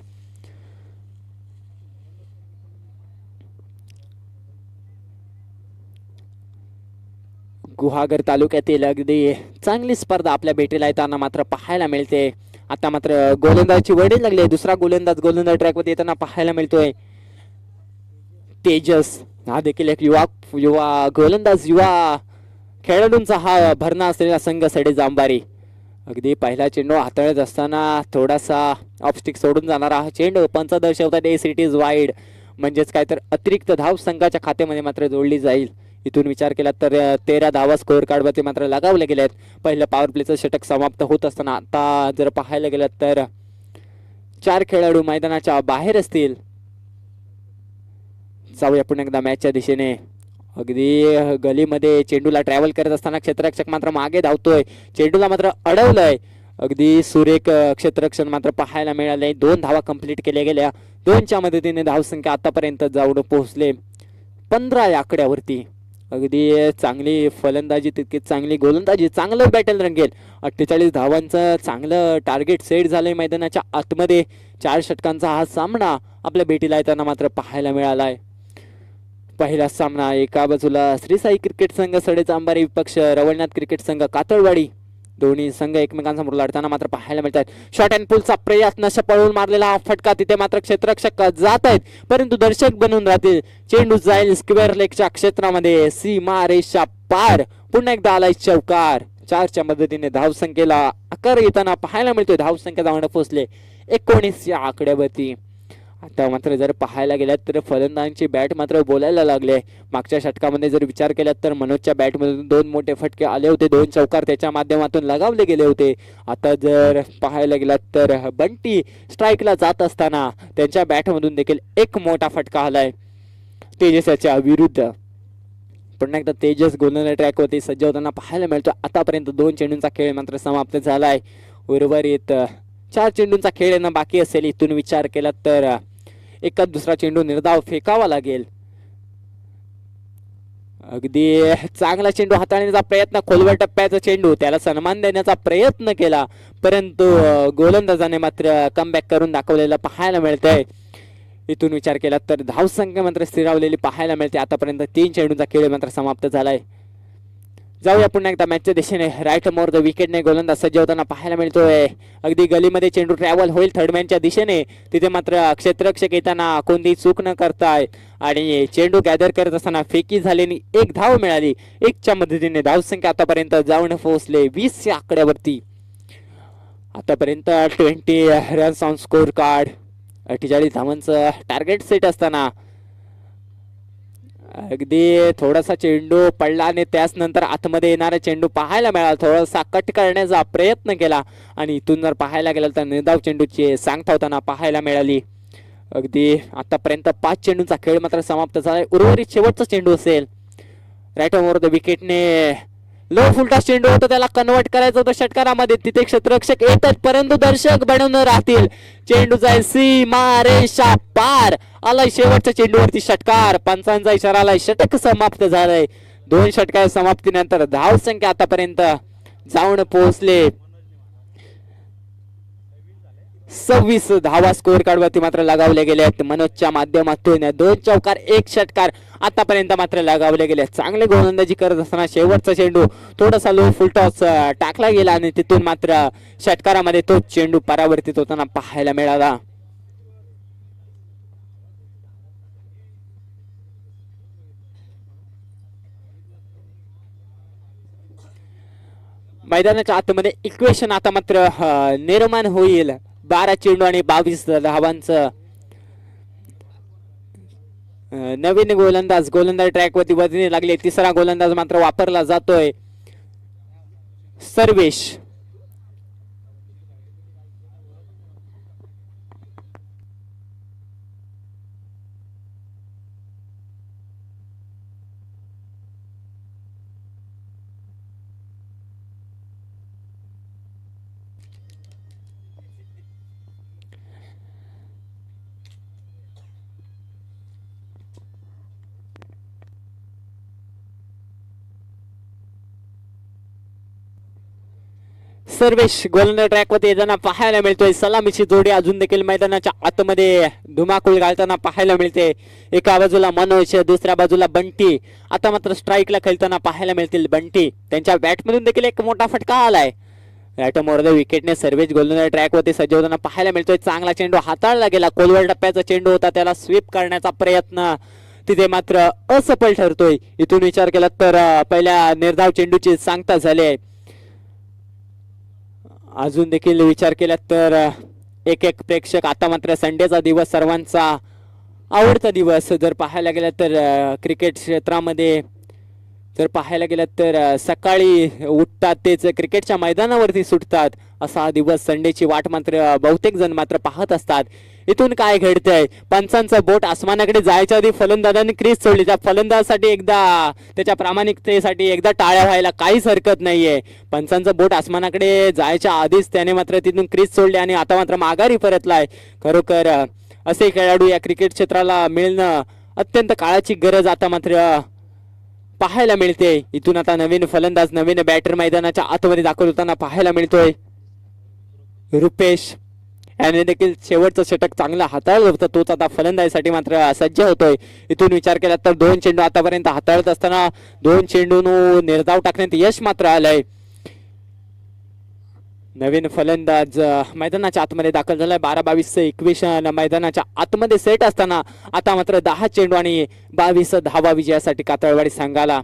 गुहागर तालुक्यातील अगदी चांगली स्पर्धा आपल्या भेटीला येताना मात्र पाहायला मिळते. आता मात्र गोलंदाजची वडील लागले. दुसरा गोलंदाज ट्रॅकवरती येताना पाहायला मिळतोय तेजस. हा देखील एक युवा गोलंदाज, युवा खेळाडूंचा हा भरणा असलेला संघ सडे जांबारी. अगदी पहिला चेंडू हाताळत असताना थोडासा ऑफस्टिक सोडून जाणारा हा चेंडू पंच दर्शवतात एस इट इज वाईड. म्हणजेच काय तर अतिरिक्त धाव संघाच्या खात्यामध्ये मात्र जोडली जाईल. इथून विचार केला तर 13 धावा स्कोअर कार्डवरती मात्र लगावले गेलेत. पहिलं पॉवर प्लेचं षटक समाप्त होत असताना आता जर पाहायला गेलं तर 4 खेळाडू मैदानाच्या बाहेर असतील. जाऊया पुन्हा एकदा मॅचच्या दिशेने. अगदी गलीमध्ये चेंडूला ट्रॅव्हल करत असताना क्षेत्ररक्षक मात्र मागे धावतोय. चेंडूला मात्र अडवलंय. अगदी सुरेख क्षेत्ररक्षण मात्र पाहायला मिळाले. 2 धावा कंप्लीट केल्या गेल्या. 2च्या मदतीने धावसंख्या आतापर्यंत जाऊन पोहोचले 15 या आकड्यावरती. अगदी चांगली फलंदाजी तितकी चांगली गोलंदाजी, चांगलं बॅटल रंगेल. 48 धावांचं चांगलं टार्गेट सेट झालंय मैदानाच्या आतमध्ये. 4 षटकांचा हा सामना आपल्या भेटीला येताना मात्र पाहायला मिळालाय. पहिला सामना एका बाजूला श्री साई क्रिकेट संघ सडे जांबारी विपक्ष रवळनाथ क्रिकेट संघ कातळवाडी. दोन्ही संघ एकमेकांसमोर लढताना मात्र पाहायला मिळतात. शॉर्ट अँड पुलचा प्रयत्न पळून मारलेला हा फटका. तिथे मात्र क्षेत्ररक्षक जात आहेत परंतु दर्शक बनून राहतील. चेंडू जाईल स्क्वेअर लेगच्या क्षेत्रामध्ये सीमा रेषा पार. पुन्हा एकदा आलाय चौकार. 4च्या मदतीने धावसंख्येला आकार येताना पाहायला मिळतोय. धावसंख्या जाऊन पोहोचले 19 या आकड्यावरती. आता मात्र जर पाहायला गेलात तर फलंदाजांची बॅट मात्र बोलायला लागले. मागच्या षटकामध्ये जर विचार केलात तर मनोजच्या बॅटमधून 2 मोठे फटके आले होते, 2 चौकार त्याच्या माध्यमातून लगावले गेले होते. आता जर पाहायला गेलात तर बंटी स्ट्राईकला जात असताना त्यांच्या बॅटमधून देखील एक मोठा फटका आलाय तेजसच्या विरुद्ध. पुन्हा एकदा तेजस गोलंदाज ट्रॅकवरती सज्ज होताना पाहायला मिळतो. आतापर्यंत 2 चेंडूंचा खेळ मात्र समाप्त झालाय. उर्वरित 4 चेंडूंचा खेळ येणं बाकी असेल. इथून विचार केला तर एकाच दुसरा चेंडू निर्धाव फेकावा लागेल. अगदी चांगला चेंडू हाताळण्याचा प्रयत्न, खोलवर टप्प्याचा चेंडू, त्याला सन्मान देण्याचा प्रयत्न केला, परंतु गोलंदाजाने मात्र कमबॅक करून दाखवलेलं पाहायला मिळतंय. इथून विचार केला तर धावसंख्या मात्र स्थिरावलेली पाहायला मिळते. आतापर्यंत 3 चेंडूंचा खेळ मात्र समाप्त झालाय. जाऊया पुन्हा एकदा मॅचच्या दिशेने. राईट मोर द विकेटने गोलंदाज सज्ज होताना पाहायला मिळतोय. अगदी गलीमध्ये चेंडू ट्रॅव्हल होईल थर्ड मॅनच्या दिशेने. तिथे मात्र क्षेत्ररक्षक येताना कोणतीही चूक न करताय आणि चेंडू गॅदर करत असताना फेकी झालेली 1 धाव मिळाली. 1च्या मदतीने धावसंख्या आतापर्यंत जाऊन पोहोचले 20 या आकड्यावरती. आतापर्यंत 20 रन्स ऑन स्कोर कार्ड, 48 धावांचं टार्गेट सेट असताना अगदी थोडासा चेंडू पडला आणि त्याच नंतर आतमध्ये येणारा चेंडू पाहायला मिळाला. थोडासा कट करण्याचा प्रयत्न केला आणि इथून जर पाहायला गेलं तर निर्धाव चेंडूची सांगता होताना पाहायला मिळाली. अगदी आतापर्यंत 5 चेंडूंचा खेळ मात्र समाप्त झालाय. उर्वरित शेवटचा चेंडू असेल. राईट ओव्हर द विकेटने लो फुलटा चेंडू होता, त्याला कन्वर्ट करायचं होतं षटकारामध्ये. तिथे क्षेत्ररक्षक येतात परंतु दर्शक बनवून राहतील. चेंडू जाईल सीमा रेषा पार. आलाय शेवटच्या चेंडूवरती षटकार. पंचांचा इशारा आलाय. षटक समाप्त झालंय. 2 षटकार समाप्तीनंतर धावसंख्या आतापर्यंत जाऊन पोहोचले 26 धावा स्कोर कार्ड वरती मात्र लगावले गेले आहेत. मनोजच्या माध्यमातून 2 चौकार 1 षटकार आतापर्यंत मात्र लगावले गेले. चांगले गोलंदाजी करत असताना शेवटचा चेंडू थोडासा लो फुल टॉस टाकला गेला आणि तिथून मात्र षटकारामध्ये तो चेंडू परावर्तित होताना पाहायला मिळाला. मैदानाच्या आतमध्ये इक्वेशन आता मात्र निर्माण होईल. 12 चेंडू आणि 22 धावांचं. नवीन गोलंदाज ट्रॅकवरती वजनी लागले. तिसरा गोलंदाज मात्र वापरला जातोय सर्वेश. सर्वेश गोलंदाज ट्रॅकवरती येताना पाहायला मिळतोय. सलामीची जोडी अजून देखील मैदानाच्या आतमध्ये धुमाकूळ घालताना पाहायला मिळते. एका बाजूला मनोज, दुसऱ्या बाजूला बंटी. आता मात्र स्ट्राईकला खेळताना पाहायला मिळतील बंटी. त्यांच्या बॅटमधून देखील एक मोठा फटका आलाय. बॅट मोर द विकेटने सर्वेश गोलंदाज ट्रॅकवरती सज्ज होताना पाहायला मिळतोय. चांगला चेंडू हाताळला गेला. कोलवर टप्प्याचा चेंडू होता, त्याला स्वीप करण्याचा प्रयत्न तिथे मात्र असफल ठरतोय. इथून विचार केला तर पहिल्या निर्धाव चेंडूची सांगता झाली आहे. अजून देखील विचार केला तर एक प्रेक्षक. आता मात्र संडेचा दिवस, सर्वांचा आवडता दिवस. जर पाहायला गेलं तर क्रिकेट क्षेत्रामध्ये जर पाहायला गेलं तर सकाळी उठतात तेच क्रिकेटच्या मैदानावरती सुटतात. असा हा दिवस, संडेची वाट मात्र बहुतेक जण मात्र पाहत असतात. इथून काय घडतंय? पंचांचं बोट आसमानाकडे जायच्या आधी फलंदाजांनी क्रीज सोडली. त्या फलंदाजासाठी एकदा, त्याच्या प्रामाणिकतेसाठी एकदा टाळ्या व्हायला काहीच हरकत नाहीये. पंचांचं बोट आसमानाकडे जायच्या आधीच त्याने मात्र तिथून क्रीज सोडली आणि आता मात्र माघारी परतलाय. खरोखर असे खेळाडू या क्रिकेट क्षेत्राला मिळणं अत्यंत काळाची गरज आता मात्र पाहायला मिळते. इथून आता नवीन फलंदाज, नवीन बॅटर मैदानाच्या आतमध्ये दाखल होताना पाहायला मिळतोय. रुपेश याने देखील शेवटचं षटक चांगला हाताळलं होतं. तोच आता फलंदाजीसाठी मात्र सज्ज होतोय. इथून विचार केला तर 2 चेंडू आतापर्यंत हाताळत असताना 2 चेंडून निर्धाव टाकण्यात यश मात्र आलंय. नवीन फलंदाज मैदानाच्या आतमध्ये दाखल झालाय. 12-22 इक्वेशन मैदानाच्या आतमध्ये सेट असताना आता मात्र 10 चेंडू आणि 22 धावा विजयासाठी कातळवाडी संघाला.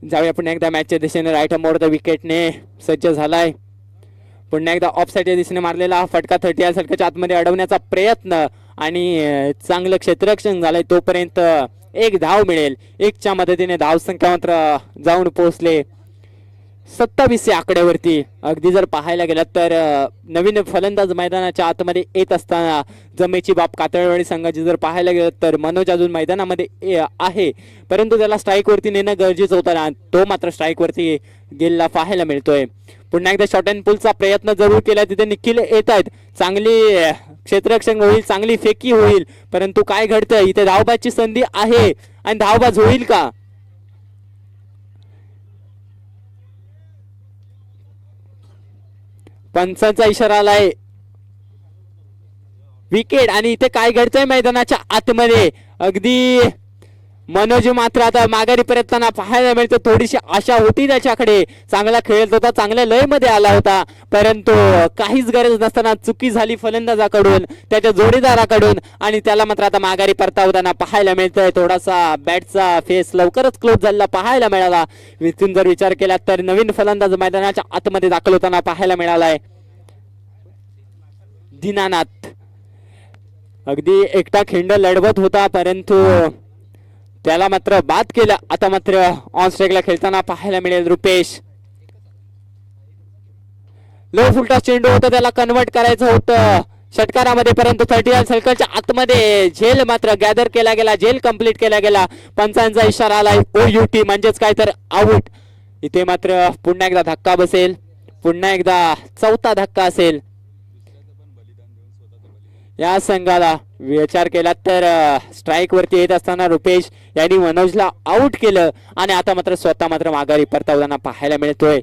जाऊया पुन्हा एकदा मॅचच्या दिशेने. राईट मोर द विकेटने सज्ज झालाय. पुन्हा एकदा ऑफ साईडच्या दिशेने मारलेला हा फटका 30 या षटकाच्या आतमध्ये अडवण्याचा प्रयत्न आणि चांगलं क्षेत्ररक्षण झालंय तोपर्यंत एक धाव मिळेल. एकच्या मदतीने धावसंख्या मात्र जाऊन पोहोचले 27 या आकड्यावरती. अगदी जर पाहायला गेलं तर नवीन फलंदाज मैदानाच्या आतमध्ये येत असताना जमेची बाप कातळवाडी संघाची जर पाहायला गेलं तर मनोज अजून मैदानामध्ये आहे, परंतु त्याला स्ट्राईकवरती नेणं गरजेचं होतं ना, तो मात्र स्ट्राईकवरती गेलेला पाहायला मिळतोय. पुन्हा एकदा शॉर्ट अँड पुलचा प्रयत्न जरूर केला, तिथे निखिल येत आहेत, चांगली क्षेत्ररक्षण होईल, चांगली फेकी होईल, परंतु काय घडतंय इथे धावबाची संधी आहे आणि धावबाज होईल का? पंचांचा इशारा आलाय, विकेट. आणि इथे काय घडतंय मैदानाच्या आतमध्ये अगदी मनोज मात्र आता माघारी परतताना पाहायला मिळतं. थोडीशी आशा होती त्याच्याकडे, चांगला खेळत होता, चांगल्या लय मध्ये आला होता, परंतु काहीच गरज नसताना चुकी झाली फलंदाजाकडून, त्याच्या जोडीदाराकडून, आणि त्याला मात्र आता माघारी परतावताना पाहायला मिळतंय. थोडासा बॅटचा फेस लवकरच क्लोज झालेला पाहायला मिळाला. इथून जर विचार केला तर नवीन फलंदाज मैदानाच्या आतमध्ये दाखल होताना पाहायला मिळालाय दीनानाथ. अगदी एकटा खिंड लढवत होता, परंतु त्याला मात्र बाद केलं. आता मात्र ऑन स्ट्राईकला खेळताना पाहायला मिळेल रुपेश. लो फुलटा चेंडू होता, त्याला कन्वर्ट करायचं होतं षटकारामध्ये, परंतु 30 सर्कलच्या आतमध्ये झेल मात्र गॅदर केला गेला, झेल कंप्लीट केला गेला. पंचांचा इशारा आलाय OUT म्हणजेच काय तर आउट. इथे मात्र पुन्हा एकदा धक्का बसेल, पुन्हा एकदा चौथा धक्का असेल या संघाला. विचार केला तर स्ट्राईक वरती येत असताना रुपेश यांनी मनोजला आउट केलं आणि आता मात्र स्वतः मात्र माघारी परतावताना पाहायला मिळतोय.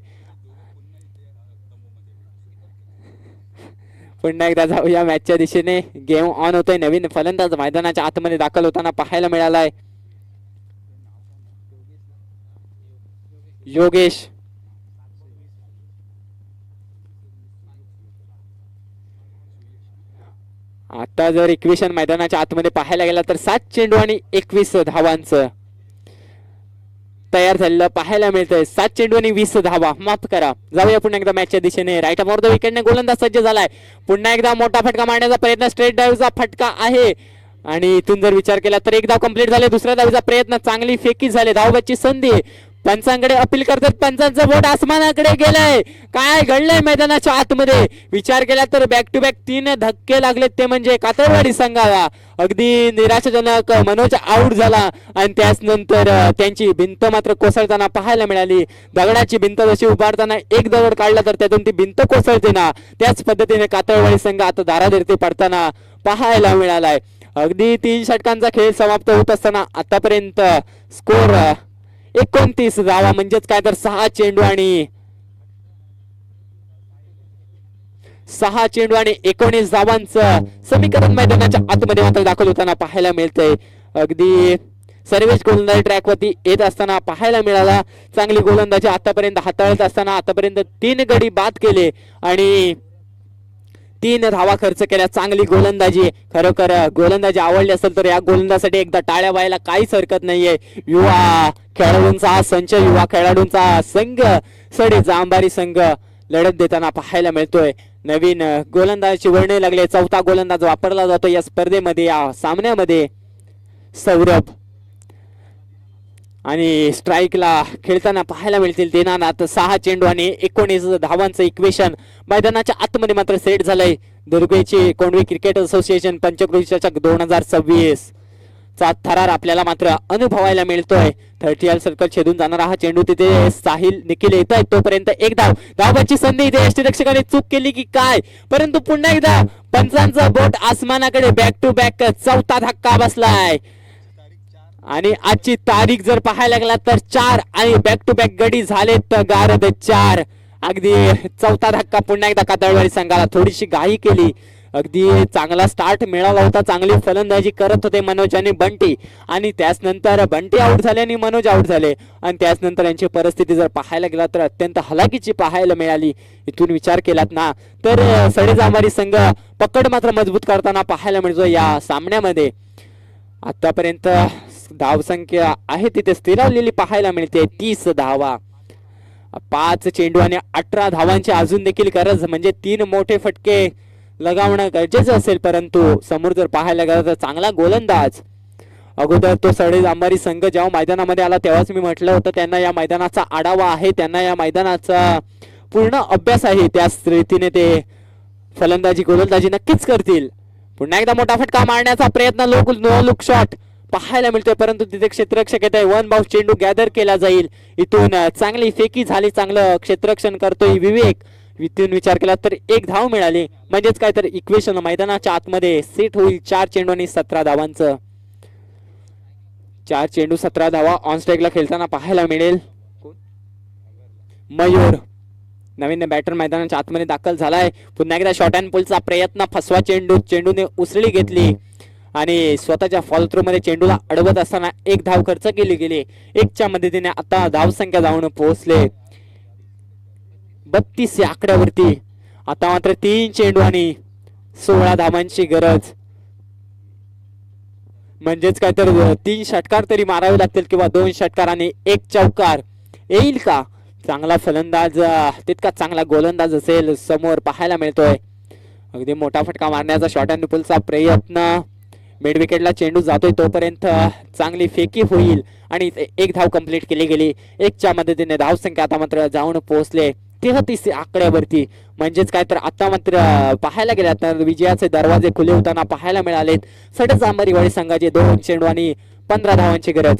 पुन्हा एकदा जाऊया मॅचच्या दिशेने. गेम ऑन होतोय, नवीन फलंदाज मैदानाच्या आतमध्ये दाखल होताना पाहायला मिळालाय योगेश. आता जर इक्वेशन मैदानाच्या आतमध्ये पाहायला गेला तर 7 चेंडू आणि 21 धावांचं तयार झालेलं पाहायला मिळतंय. 7 चेंडू आणि 20 धावा, माफ करा. जाऊया पुन्हा एकदा मॅचच्या दिशेने. राईट ऑफ द विकेटने गोलंदाज सज्ज झालाय. पुन्हा एकदा मोठा फटका मारण्याचा प्रयत्न, स्ट्रेट ड्राईव्हचा फटका आहे आणि इथून जर विचार केला तर एक धाव कंप्लीट झाले. दुसऱ्या धावीचा प्रयत्न, चांगली फेकी झाली, धावबाची संधी. पंचांकडे अपील करतात, पंचांचं बोट आसमानाकडे गेलंय. काय घडलंय मैदानाच्या आतमध्ये? विचार केला तर बॅक टू बॅक 3 धक्के लागलेत, ते म्हणजे कातळवाडी संघाला. अगदी निराशाजनक मनोज आउट झाला आणि त्याच नंतर त्यांची भिंत मात्र कोसळताना पाहायला मिळाली. दगडाची भिंत जशी उभारताना एक दगड काढला तर त्यातून ती भिंत कोसळते ना, त्याच पद्धतीने कातळवाडी संघ आता दारादिर्ती पडताना पाहायला मिळालाय. अगदी 3 षटकांचा खेळ समाप्त होत असताना आतापर्यंत स्कोर 29 धावा, म्हणजेच काय तर 6 चेंडू आणि 19 धावांचं समीकरण मैदानाच्या आतमध्ये मात्र दाखल होताना पाहायला मिळतंय. अगदी सर्वेच गोलंदाजी ट्रॅकवरती येत असताना पाहायला मिळाला. चांगली गोलंदाजी आतापर्यंत हाताळत असताना आतापर्यंत 3 गडी बाद केले आणि 3 धावा खर्च केल्या. चांगली गोलंदाजी, खरोखर गोलंदाजी आवडली असेल तर या गोलंदाजीसाठी एकदा टाळ्या व्हायला काहीच हरकत नाहीये. युवा खेळाडूंचा हा संच, युवा खेळाडूंचा संघ सडेचा अंबारी संघ लढत देताना पाहायला मिळतोय. नवीन गोलंदाजाची वळणे लागले. चौथा गोलंदाज वापरला जातो या स्पर्धेमध्ये, या सामन्यामध्ये सौरभ. आणि स्ट्राईकला खेळताना पाहायला मिळतील दीनानाथ. 6 चेंडू आणि 19 धावांचं इक्वेशन मैदानाच्या आतमध्ये मात्र सेट झालंय. दुर्गेची कोंडवी क्रिकेट असोसिएशन पंचक्रोशी चषक 2026 चा थरार आपल्याला मात्र अनुभवायला मिळतोय. 30 सर्कल छेदून जाणारा हा चेंडू, तिथे साहिल निखिल येत आहे, तोपर्यंत एक धावबाची संधी. इथे यष्टीरक्षकाने चूक केली की काय, परंतु पुन्हा एकदा पंचांचं बोट आसमानाकडे. बॅक टू बॅक चौथा धक्का बसलाय आणि आजची तारीख जर पाहायला गेला तर 4 आणि बॅक टू बॅक गडी झालेत गारद 4. अगदी चौथा धक्का पुन्हा एकदा कातळवाडी संघाला. थोडीशी घाई केली, अगदी चांगला स्टार्ट मिळाला होता, चांगली फलंदाजी करत होते मनोज आणि बंटी, आणि त्याच नंतर बंटी आउट झाले आणि मनोज आउट झाले आणि त्याच नंतर यांची परिस्थिती जर पाहायला गेला तर अत्यंत हलाखीची पाहायला मिळाली. इथून विचार केलात ना तर सडेजांबारी संघ पकड मात्र मजबूत करताना पाहायला मिळतो या सामन्यामध्ये. आतापर्यंत धावसंख्या आहे तिथे स्थिरावलेली पाहायला मिळते. 30 धावा, 5 चेंडू आणि 18 धावांची अजून देखील गरज, म्हणजे 3 मोठे फटके लगावणं गरजेचं असेल, परंतु समोर जर पाहायला गेलं तर चांगला गोलंदाज. अगोदर तो सडे जांभारी संघ जेव्हा मैदानामध्ये आला तेव्हाच मी म्हटलं होतं त्यांना या मैदानाचा आढावा आहे, त्यांना या मैदानाचा पूर्ण अभ्यास आहे. त्याच रीतीने ते फलंदाजी गोलंदाजी नक्कीच करतील. पुन्हा एकदा मोठा फटका मारण्याचा प्रयत्न, नो लुक शॉट पाहायला मिळतोय, परंतु तिथे क्षेत्ररक्षक येत आहे. वन बाउन्स चेंडू गॅदर केला जाईल. इथून चांगली फेकी झाली, चांगलं क्षेत्ररक्षण करतोय विवेक. इथून विचार केला तर एक धाव मिळाली, म्हणजेच काय तर इक्वेशन मैदानाच्या आतमध्ये सेट होईल. 4 चेंडू आणि 17 धावांचं. 4 चेंडू 17 धावा ऑन स्ट्राईकला खेळताना पाहायला मिळेल. मयूर नवीन बॅटर मैदानाच्या आतमध्ये दाखल झालाय. पुन्हा एकदा शॉर्ट अँड पुलचा प्रयत्न, फसवा चेंडूने उसळी घेतली आणि स्वतःच्या फॉल थ्रो मध्ये चेंडूला अडवत असताना एक धाव खर्च केली गेली. 1च्या मदतीने आता धाव संख्या जाऊन पोहोचले 32 या आकड्यावरती. आता मात्र 3 चेंडू आणि 16 धावांची गरज, म्हणजेच काय तर 3 षटकार तरी मारावे लागतील किंवा 2 षटकार आणि 1 चौकार येईल का? चांगला फलंदाज तितका चांगला गोलंदाज असेल समोर पाहायला मिळतोय. अगदी मोठा फटका मारण्याचा शॉर्ट अँड पुलचा प्रयत्न, मिड विकेटला चेंडू जातोय तोपर्यंत चांगली फेकी होईल आणि 1 धाव कंप्लीट केली गेली. 1च्या मदतीने धाव संख्या आता मात्र जाऊन पोहोचले 33 आकड्यावरती. म्हणजेच काय तर आता मात्र पाहायला गेला तर विजयाचे दरवाजे खुले होताना पाहायला मिळालेत. सडे जांभारी वाडी संघाचे 2 चेंडू आणि 15 धावांची गरज.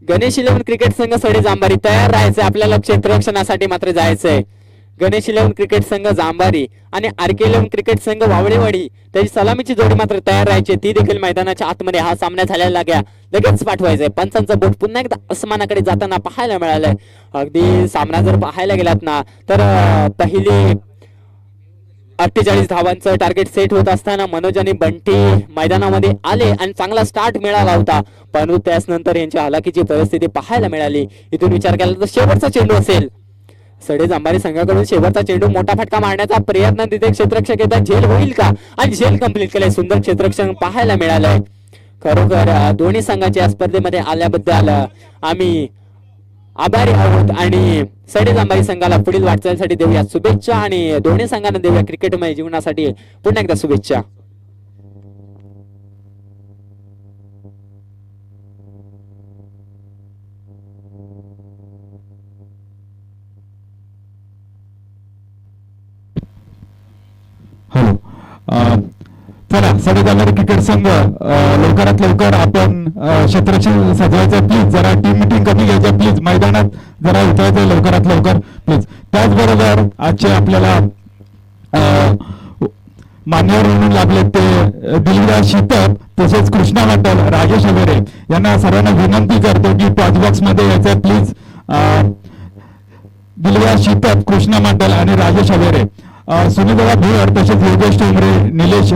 गणेश इलेव्हन क्रिकेट संघ सडे जांभारी तयार राहायचंय, आपल्याला क्षेत्ररक्षणासाठी मात्र जायचंय. गणेश इलेव्हन क्रिकेट संघ जांभारी आणि आरके इलेव्हन क्रिकेट संघ वावळेवाडी त्याची सलामीची जोडी मात्र तयार राहायची. ती देखील मैदानाच्या आतमध्ये हा सामना झालेला लाग्या लगेच पाठवायचंय. पंचांचं बोट पुन्हा एकदा अस्मानाकडे जाताना पाहायला मिळालंय. अगदी सामना जर पाहायला गेलात ना तर पहिली 48 धावांचं टार्गेट सेट होत असताना मनोज आणि बंटी मैदानामध्ये आले आणि चांगला स्टार्ट मिळाला होता, परंतु त्याच नंतर यांच्या हलाखीची परिस्थिती पाहायला मिळाली. इथून विचार केला तर शेवटचा चेंडू असेल. सडे जांभारी संघाकडून शेवटचा चेंडू, मोठा फटका मारण्याचा प्रयत्न, तिथे क्षेत्ररक्षक येतात. झेल होईल का? आणि झेल कंप्लीट केलंय. सुंदर क्षेत्ररक्षण पाहायला मिळालंय. खरोखर दोन्ही संघाच्या या स्पर्धेमध्ये आल्याबद्दल आम्ही आभारी आहोत आणि सडे जांभारी संघाला पुढील वाटचालीसाठी देऊया शुभेच्छा आणि दोन्ही संघांना देऊया क्रिकेटमय जीवनासाठी पुन्हा एकदा शुभेच्छा. हॅलो, चला सडे जांभारी क्रिकेट संघ लवकरात लवकर आपण क्षेत्ररक्षण सजवायचं प्लीज. जरा टीम मिटिंग कमी घ्यायचं प्लीज. मैदानात जरा उतरायचं लवकरात लवकर प्लीज. त्याचबरोबर आजचे आपल्याला मान्यवर म्हणून लागले ते दिलराज शीतप तसेच कृष्णा वाटल, राजेश वगैरे यांना सर्वांना विनंती करतो की टॉच बॉक्स मध्ये यायचं प्लीज. दिलराज शीतप, कृष्णा मंडल आणि राजेश वगैरे, सुनील भुयार तसेच योगेश ठोंबरे, निलेश